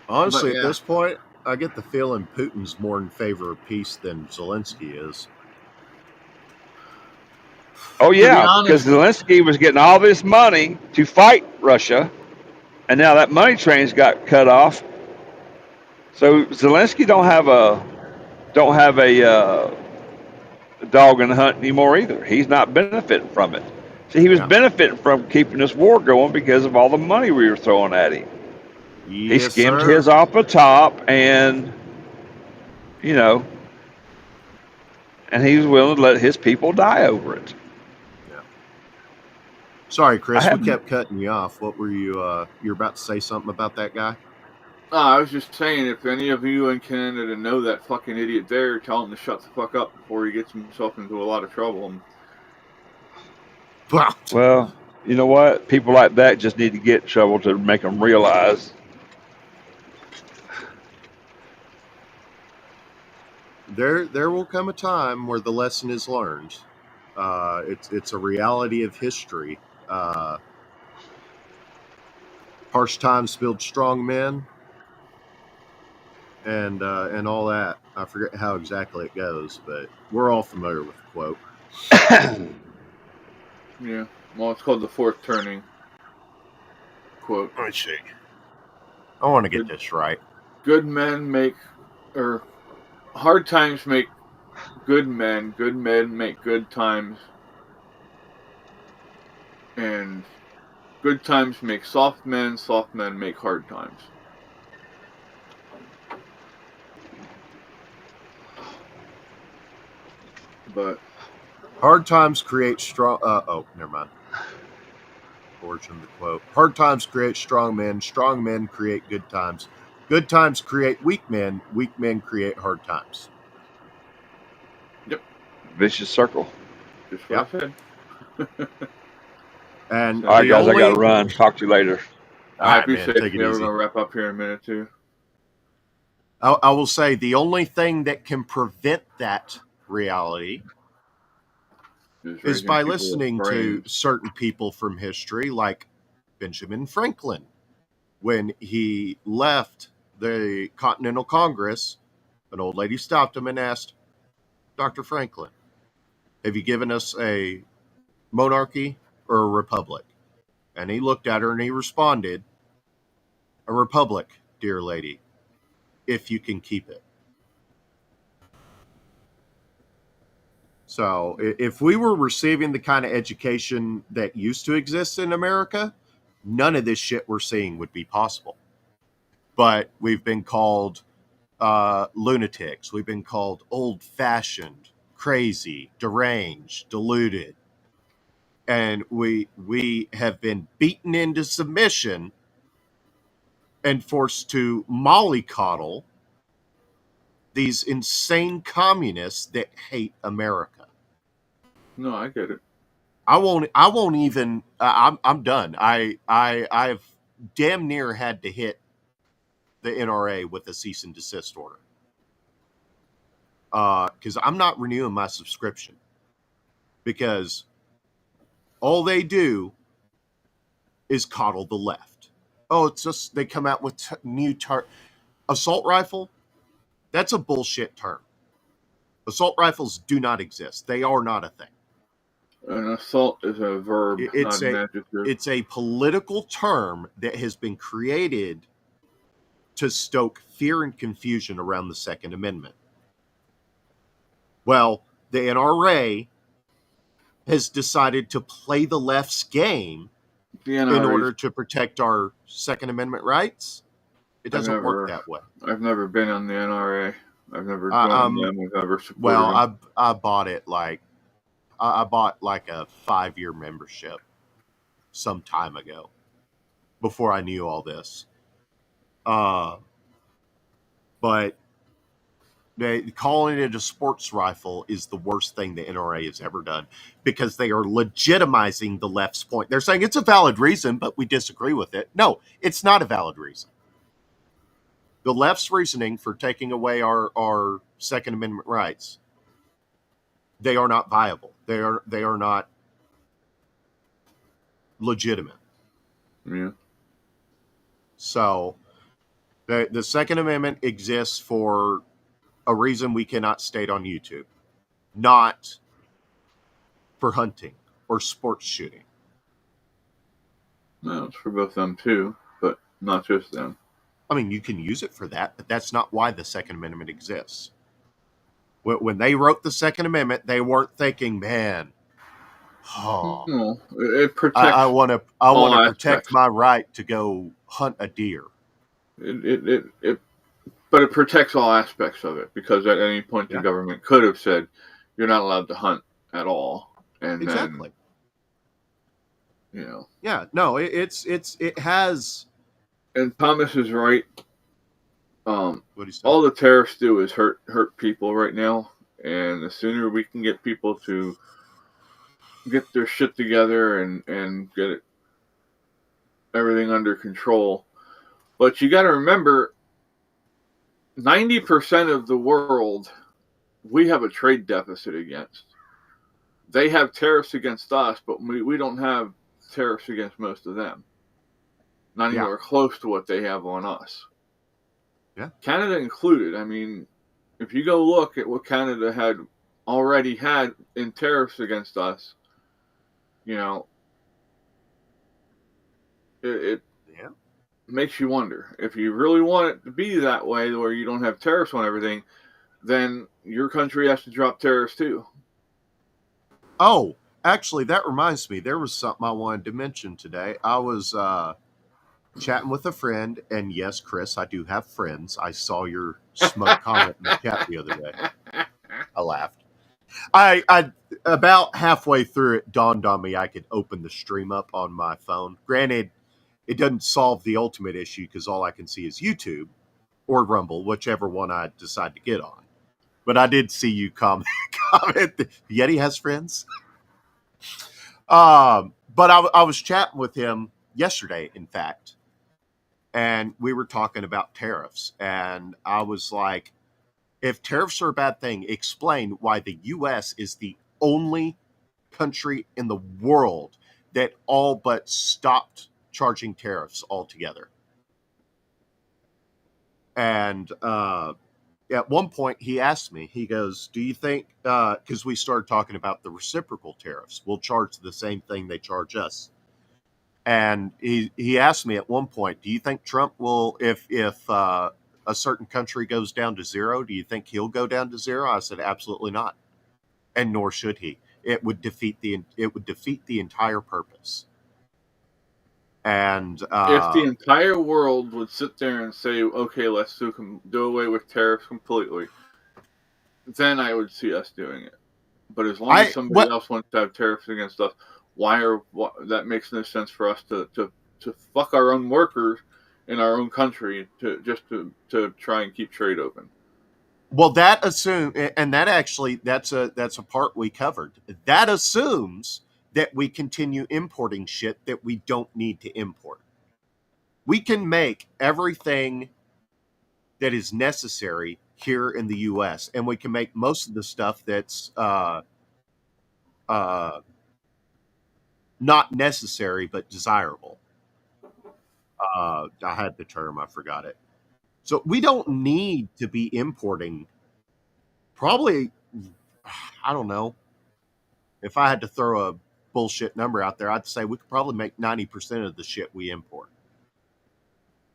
Honestly, at this point, I get the feeling Putin's more in favor of peace than Zelensky is. Oh yeah, because Zelensky was getting all this money to fight Russia, and now that money train's got cut off. So Zelensky don't have a dog in the hunt anymore either. He's not benefiting from it. See, he was Yeah. benefiting from keeping this war going because of all the money we were throwing at him. He Yes, skimmed sir. his off the top, and you know, and he was willing to let his people die over it. Yeah. Sorry, I Chris. We have kept cutting you off. What were you? You're about to say something about that guy? I was just saying, if any of you in Canada know that fucking idiot there, tell him to shut the fuck up before he gets himself into a lot of trouble. well, you know what? People like that just need to get in trouble to make them realize. There will come a time where the lesson is learned. It's a reality of history. Harsh times build strong men, and all that. I forget how exactly it goes, but we're all familiar with the quote. Yeah. Well, it's called the fourth turning. Quote. Let me see. I want to get Good, this right. good men make, or hard times make good men make good times, and good times make soft men make hard times. But Hard times create strong. Oh, never mind. Origin of the quote. Hard times create strong men. Strong men create good times. Good times create weak men. Weak men create hard times. yep, Vicious circle. just what I said. And All right, the guys, I got only. to run. Talk to you later. All right, Be man. safe. Take it Yeah, we're easy. gonna wrap up here in a minute too. I will say the only thing that can prevent that reality Just is raising by people with listening to brains. certain people from history, like Benjamin Franklin. When he left the Continental Congress, an old lady stopped him and asked, Dr. Franklin, have you given us a monarchy or a republic? And he looked at her and he responded, a republic, dear lady, if you can keep it. So if we were receiving the kind of education that used to exist in America, none of this shit we're seeing would be possible. But we've been called lunatics. We've been called old-fashioned, crazy, deranged, deluded. And we have been beaten into submission and forced to mollycoddle these insane communists that hate America. No, I get it. I won't even. I'm done. I've damn near had to hit the NRA with a cease and desist order because I'm not renewing my subscription because all they do is coddle the left. Oh, it's just they come out with new assault rifle. That's a bullshit term. Assault rifles do not exist. They are not a thing. An assault is a verb, not an adjective. It's a political term that has been created to stoke fear and confusion around the Second Amendment. Well, the NRA has decided to play the left's game in order to protect our Second Amendment rights. It doesn't work that way. I've never been on the NRA. I've never joined them. I've never supported them. I bought it I bought like a 5-year membership some time ago before I knew all this. But calling it a sports rifle is the worst thing the NRA has ever done because they are legitimizing the left's point. They're saying it's a valid reason, but we disagree with it. No, it's not a valid reason. The left's reasoning for taking away our Second Amendment rights, they are not viable. They are not legitimate. Yeah. So the Second Amendment exists for a reason we cannot state on YouTube, not for hunting or sports shooting. No, it's for both them too, but not just them. I mean, you can use it for that, but that's not why the Second Amendment exists. When they wrote the Second Amendment, they weren't thinking, man, Oh, No, it I protects want to all protect aspects. my right to go hunt a deer. But it protects all aspects of it, because at any point the Yeah, government could have said you're not allowed to hunt at all, and then exactly. you know. Yeah, no, it has. And Thomas is right. What do you say? All the tariffs do is hurt people right now, and the sooner we can get people to get their shit together and get everything under control. But you got to remember, 90% of the world we have a trade deficit against. They have tariffs against us, but we don't have tariffs against most of them. Not Yeah, anywhere close to what they have on us. yeah. Canada included. I mean, if you go look at what Canada had already had in tariffs against us, you know, it Yeah. makes you wonder. If you really want it to be that way, where you don't have tariffs on everything, then your country has to drop tariffs too. Oh, actually, that reminds me. There was something I wanted to mention today. I was chatting with a friend, and yes, Chris, I do have friends. I saw your smug comment in the chat the other day. I laughed. I about halfway through it dawned on me I could open the stream up on my phone. Granted, it doesn't solve the ultimate issue because all I can see is YouTube or Rumble, whichever one I decide to get on. But I did see you comment that Yeti has friends. But I was chatting with him yesterday, in fact, and we were talking about tariffs. And I was like, if tariffs are a bad thing, explain why the U.S. is the only country in the world that all but stopped charging tariffs altogether. And at one point, he asked me, he goes, do you think, because we started talking about the reciprocal tariffs, we'll charge the same thing they charge us. And he asked me at one point, do you think Trump will, if a certain country goes down to zero, do you think he'll go down to zero? I said, absolutely not. And nor should he. It would defeat the entire purpose. And If the entire world would sit there and say, okay, let's do away with tariffs completely, then I would see us doing it. But as long as somebody what else wants to have tariffs against us, that makes no sense for us to fuck our own workers in our own country to try and keep trade open. well, that assume, and that actually that's a part we covered. That assumes that we continue importing shit that we don't need to import. We can make everything that is necessary here in the U.S., and we can make most of the stuff that's uh, not necessary but desirable. I had the term, I forgot it. So we don't need to be importing. Probably, I don't know. If I had to throw a bullshit number out there, I'd say we could probably make 90% of the shit we import.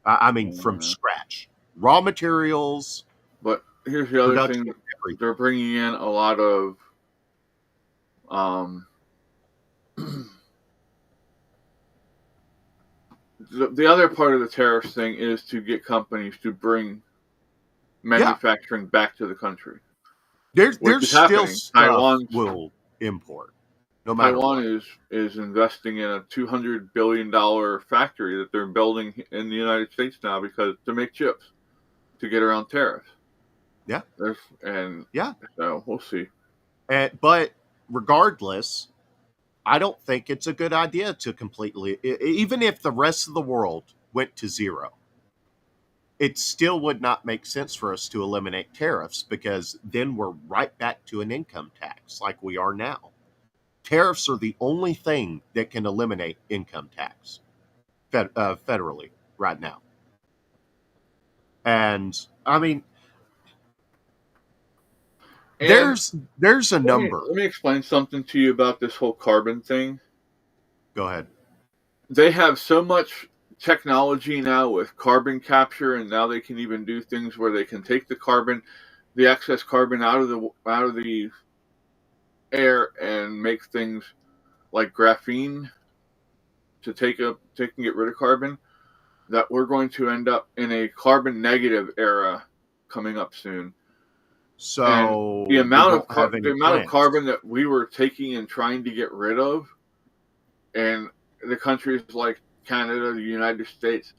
I mean, from scratch, raw materials, But here's the other production, thing: everything. they're bringing in a lot of um, the other part of the tariffs thing is to get companies to bring Yeah, manufacturing back to the country, which there's is still happening. stuff we'll import, no matter Taiwan what. is investing in a $200 billion factory that they're building in the United States now, because to make chips to get around tariffs. Yeah, And yeah. so we'll see. But regardless, I don't think it's a good idea to completely, even if the rest of the world went to zero, it still would not make sense for us to eliminate tariffs because then we're right back to an income tax like we are now. Tariffs are the only thing that can eliminate income tax federally right now. And I mean, And there's a number. let me explain something to you about this whole carbon thing. Go ahead. They have so much technology now with carbon capture, and now they can even do things where they can take the excess carbon out of the air, and make things like graphene to take and get rid of carbon, that we're going to end up in a carbon negative era coming up soon. And So the we amount won't of have any the amount of plants. carbon that we were taking and trying to get rid of, and the countries like Canada, the United States,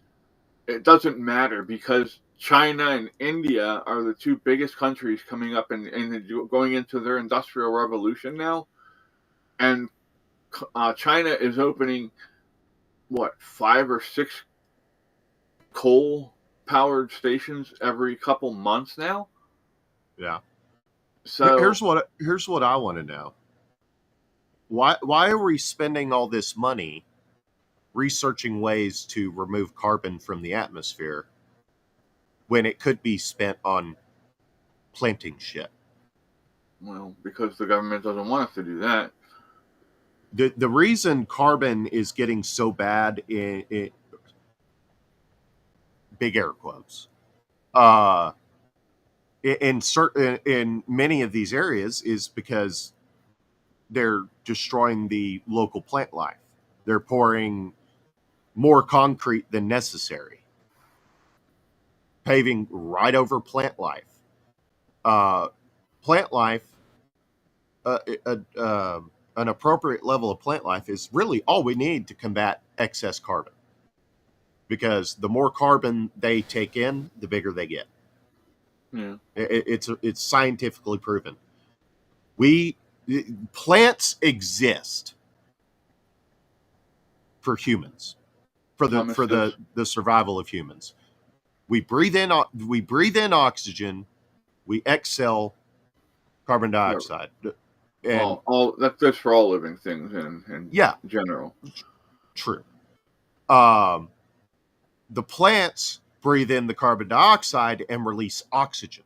it doesn't matter because China and India are the two biggest countries coming up and going into their industrial revolution now. And China is opening, what, 5 or 6 coal-powered stations every couple months now? Yeah. So Here's what I want to know. Why are we spending all this money researching ways to remove carbon from the atmosphere when it could be spent on planting shit? well, because the government doesn't want us to do that. The reason carbon is getting so bad in big air quotes in many of these areas is because they're destroying the local plant life. They're pouring more concrete than necessary, paving right over plant life. Plant life, uh, uh, uh, an appropriate level of plant life is really all we need to combat excess carbon. Because the more carbon they take in, the bigger they get. Yeah. It's scientifically proven. Plants exist for humans, for the survival of humans. We breathe in oxygen, we exhale carbon dioxide. And all that's for all living things in yeah, general. true. The plants breathe in the carbon dioxide and release oxygen.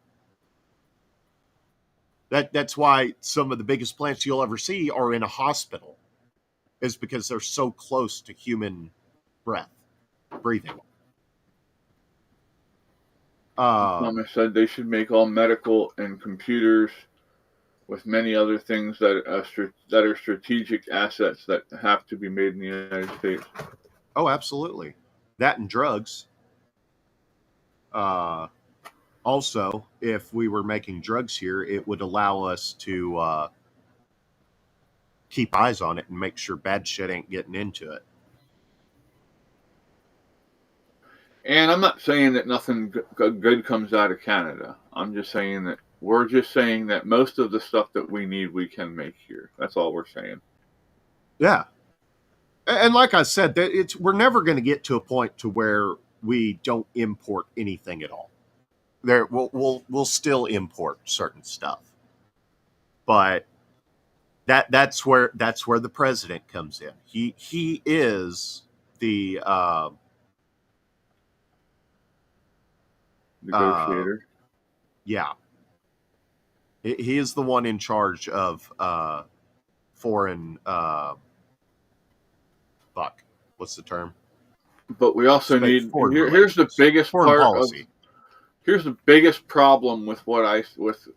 That's why some of the biggest plants you'll ever see are in a hospital, is because they're so close to human breathing. Thomas said they should make all medical and computers with many other things that are strategic assets that have to be made in the United States. Oh, absolutely. That and drugs. Also, if we were making drugs here, it would allow us to keep eyes on it and make sure bad shit ain't getting into it. And I'm not saying that nothing good comes out of Canada. I'm just saying that most of the stuff that we need, we can make here. That's all we're saying. Yeah. And like I said, we're never going to get to a point to where we don't import anything at all. We'll still import certain stuff, but that's where the president comes in. He is the Negotiator. Yeah, he is the one in charge of foreign. What's the term? But we also need. Here's the biggest foreign part policy. Here's the biggest problem with with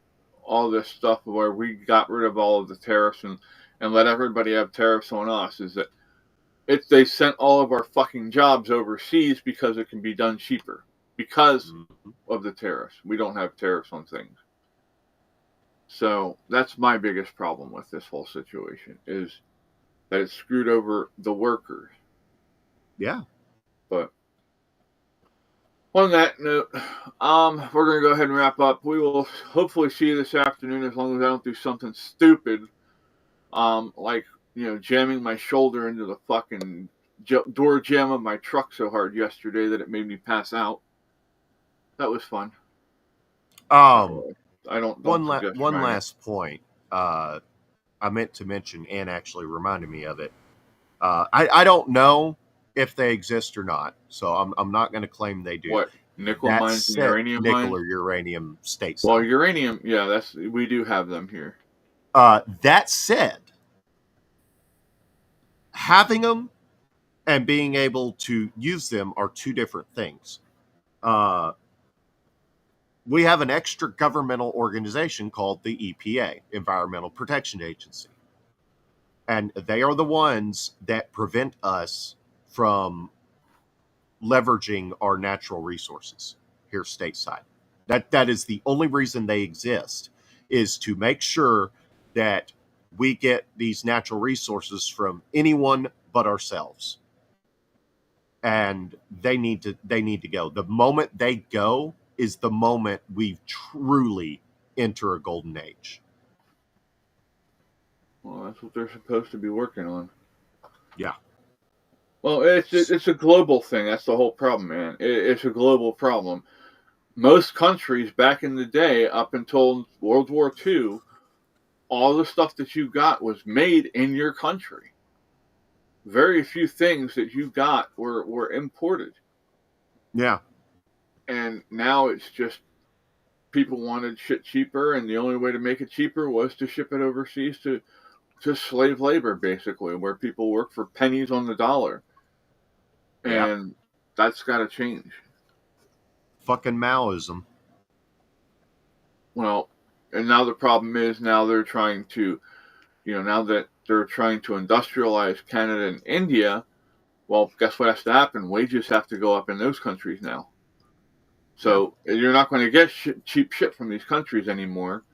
all this stuff where we got rid of all of the tariffs and let everybody have tariffs on us is that they sent all of our fucking jobs overseas because it can be done cheaper because of the tariffs. We don't have tariffs on things. So that's my biggest problem with this whole situation is that it screwed over the workers. Yeah. But on that note, we're going to go ahead and wrap up. We will hopefully see you this afternoon as long as I don't do something stupid, like, jamming my shoulder into the fucking door jamb of my truck so hard yesterday that it made me pass out. That was fun. I don't one last point. I meant to mention, and actually reminded me of it. I don't know if they exist or not, so I'm not going to claim they do. What, nickel mines and uranium mines? Nickel or uranium stateside. Well, uranium, yeah, we do have them here. That said, having them and being able to use them are two different things. We have an extra governmental organization called the EPA, Environmental Protection Agency. And they are the ones that prevent us from leveraging our natural resources here stateside. That is the only reason they exist, is to make sure that we get these natural resources from anyone but ourselves. And they need to go. The moment they go is the moment we truly enter a golden age. Well, that's what they're supposed to be working on. Yeah. Well, it's a global thing. That's the whole problem, man. It's a global problem. Most countries back in the day, up until World War II, all the stuff that you got was made in your country. Very few things that you got were imported. Yeah. And now it's just people wanted shit cheaper, and the only way to make it cheaper was to ship it overseas to slave labor, basically, where people work for pennies on the dollar. And that's got to change. Fucking Maoism. Well, and now the problem is now they're trying to, now that they're trying to industrialize Canada and India, well, guess what has to happen? Wages have to go up in those countries now. So you're not going to get cheap shit from these countries anymore.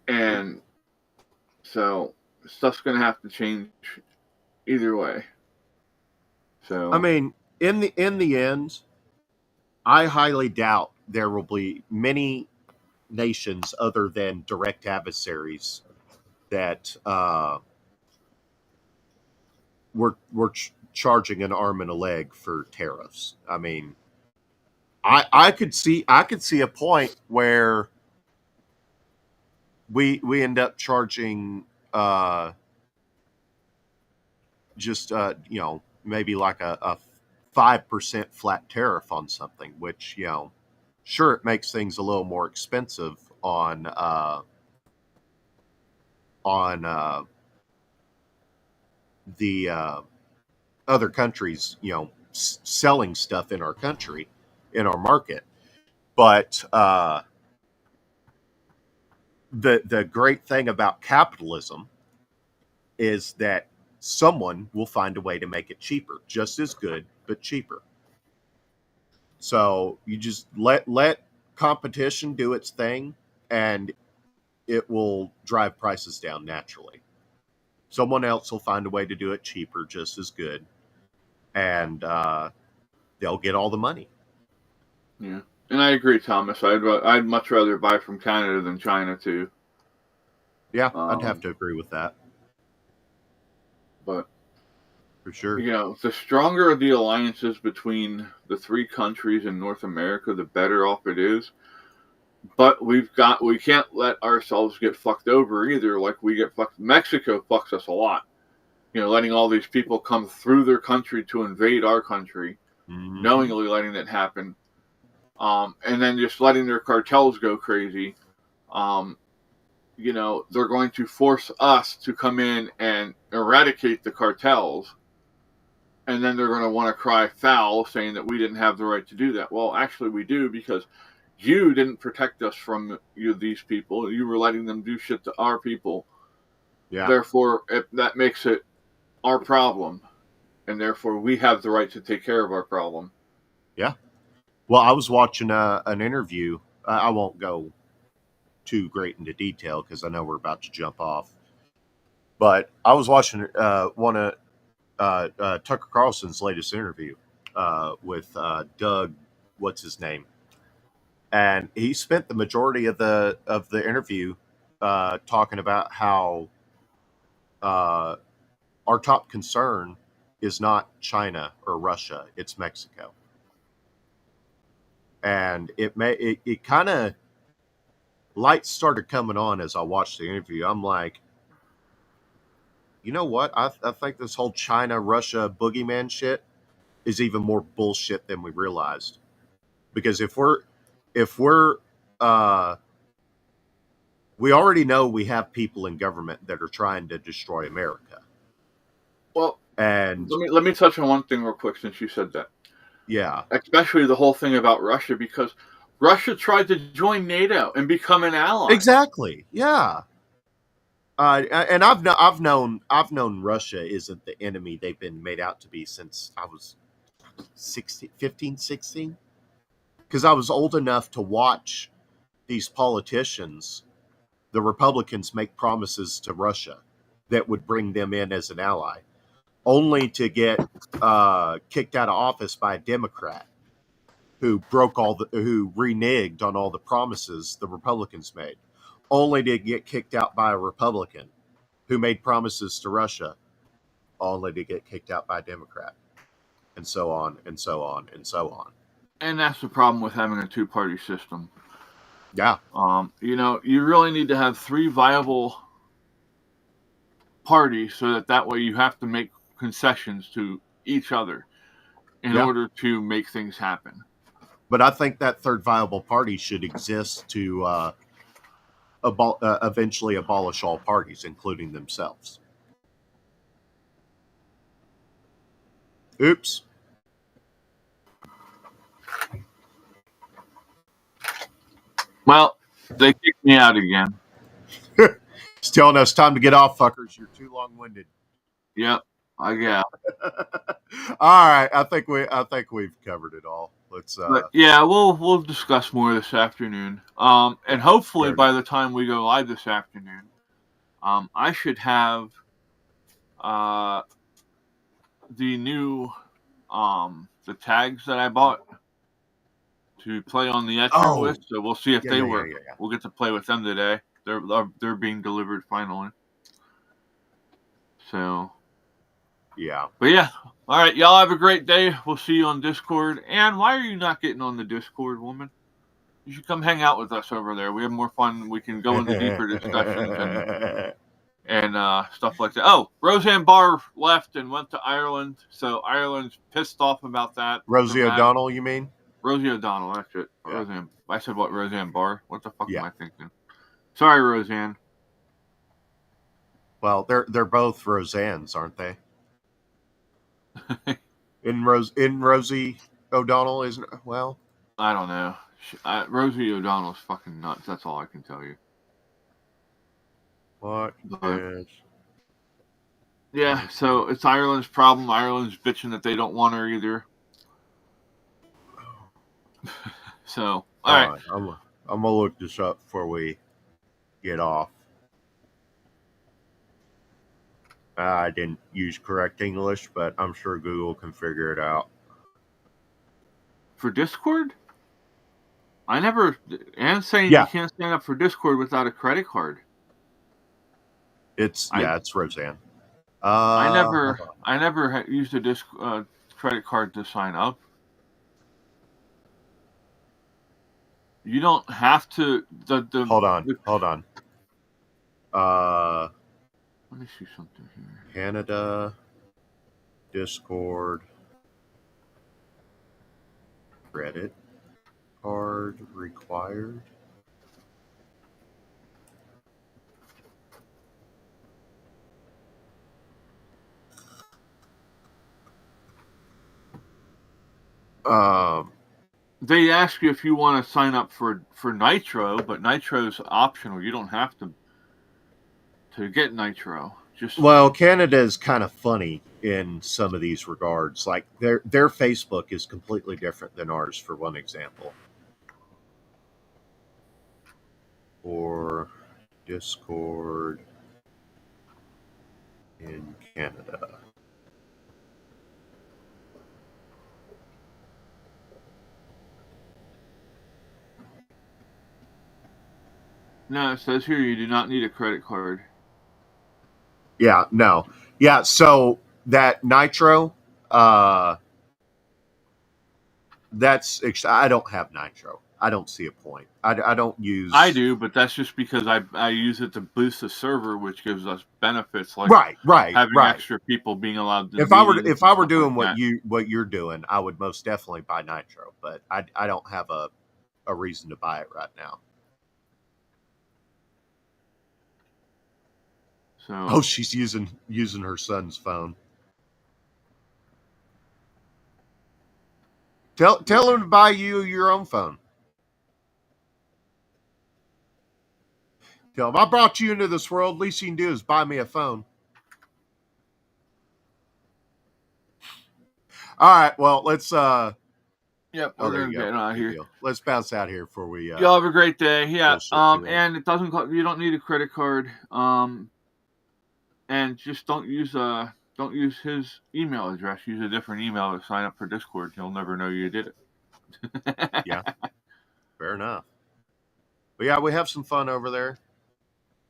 And so stuff's going to have to change either way. So I mean, in the end, I highly doubt there will be many nations other than direct adversaries that we're charging an arm and a leg for tariffs. I mean, I could see a point where we end up charging just maybe like a 5% flat tariff on something, which sure, it makes things a little more expensive on the other countries, selling stuff in our country, in our market. But the great thing about capitalism is that someone will find a way to make it cheaper, just as good, but cheaper. So you just let competition do its thing, and it will drive prices down naturally. Someone else will find a way to do it cheaper, just as good, and they'll get all the money. Yeah, and I agree, Thomas. I'd much rather buy from Canada than China too. Yeah, I'd have to agree with that. But for sure, the stronger the alliances between the three countries in North America, the better off it is. But we can't let ourselves get fucked over either. Like we get fucked. Mexico fucks us a lot. Letting all these people come through their country to invade our country, knowingly letting that happen, and then just letting their cartels go crazy. They're going to force us to come in and eradicate the cartels, and then they're going to want to cry foul, saying that we didn't have the right to do that. Well, actually, we do, because you didn't protect us from these people. You were letting them do shit to our people. Yeah. Therefore, that makes it our problem, and therefore we have the right to take care of our problem. Yeah. Well, I was watching an interview. I won't go too great into detail because I know we're about to jump off. But I was watching one of Tucker Carlson's latest interview with Doug, what's his name, and he spent the majority of the interview talking about how our top concern is not China or Russia; it's Mexico. And it kind of lights started coming on as I watched the interview. I'm like, you know what? I think this whole China Russia boogeyman shit is even more bullshit than we realized. Because if we're we already know we have people in government that are trying to destroy America. Well, and let me touch on one thing real quick since you said that. Yeah. Especially the whole thing about Russia, because Russia tried to join NATO and become an ally. Exactly. Yeah. And I've known Russia isn't the enemy they've been made out to be since I was 15, 16. Because I was old enough to watch these politicians, the Republicans, make promises to Russia that would bring them in as an ally, only to get kicked out of office by a Democrat who who reneged on all the promises the Republicans made, only to get kicked out by a Republican who made promises to Russia, only to get kicked out by a Democrat, and so on and so on and so on. And that's the problem with having a two-party system. Yeah. You really need to have three viable parties, so that way you have to make concessions to each other in order to make things happen. But I think that third viable party should exist to eventually abolish all parties, including themselves. Oops. Well, they kicked me out again. It's telling us time to get off, fuckers. You're too long-winded. Yep, I guess. All right, I think we've covered it all. Let's. But yeah, we'll discuss more this afternoon. And hopefully by the time we go live this afternoon, I should have the new the tags that I bought to play on the etcher with. So we'll see if they work. Yeah. We'll get to play with them today. They're being delivered finally. So. Yeah. But yeah. All right. Y'all have a great day. We'll see you on Discord. And why are you not getting on the Discord, woman? You should come hang out with us over there. We have more fun. We can go into deeper discussions and stuff like that. Oh, Roseanne Barr left and went to Ireland. So Ireland's pissed off about that. Rosie O'Donnell, you mean? Rosie O'Donnell, that's it. Yeah. Roseanne. I said what? Roseanne Barr? What the fuck am I thinking? Sorry, Roseanne. Well, they're both Roseannes, aren't they? in Rosie O'Donnell, isn't it? Well, I don't know. Rosie O'Donnell's fucking nuts. That's all I can tell you. What is? Yeah, so it's Ireland's problem. Ireland's bitching that they don't want her either. So, all right. I'm gonna look this up before we get off. I didn't use correct English, but I'm sure Google can figure it out. For Discord? Anne's saying you can't sign up for Discord without a credit card. It's Roseanne. I never used a credit card to sign up. You don't have to. Hold on. Let me see something here. Canada, Discord, credit card required. They ask you if you want to sign up for Nitro, but Nitro's optional. You don't have to get Nitro. Well, Canada is kind of funny in some of these regards. Like their Facebook is completely different than ours, for one example. Or Discord in Canada. No, it says here you do not need a credit card. Yeah, no. Yeah, so that Nitro, that's I don't have Nitro. I don't see a point. I don't use. I do, but that's just because I use it to boost the server, which gives us benefits like having extra people being allowed to. If I were doing what you're doing, I would most definitely buy Nitro, but I don't have a reason to buy it right now. So, she's using her son's phone. Tell him to buy you your own phone. Tell him, I brought you into this world. Least you can do is buy me a phone. All right. Well, let's. Yep, Oh, we're there gonna you go. get out of Good here. deal. Let's bounce out here before we. Y'all have a great day. Yeah. bullshit too long. And it doesn't. You don't need a credit card. And just don't use his email address. Use a different email to sign up for Discord. He'll never know you did it. Yeah. Fair enough. But yeah, we have some fun over there.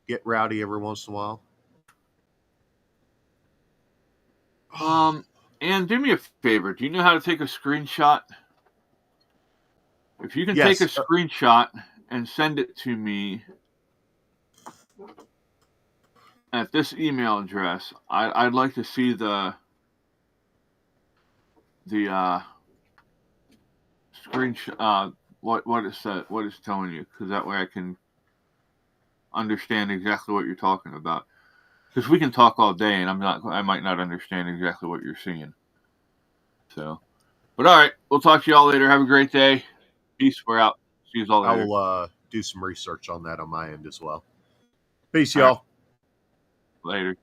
Get rowdy every once in a while. And do me a favor. Do you know how to take a screenshot? If you can Yes. take a screenshot and send it to me at this email address, I'd like to see the screenshot. What it said, what it's telling you, because that way I can understand exactly what you're talking about. Because we can talk all day, and I might not understand exactly what you're seeing. So, but all right, we'll talk to y'all later. Have a great day. Peace. We're out. See you all I later. will do some research on that on my end as well. Peace, All right. y'all. Later.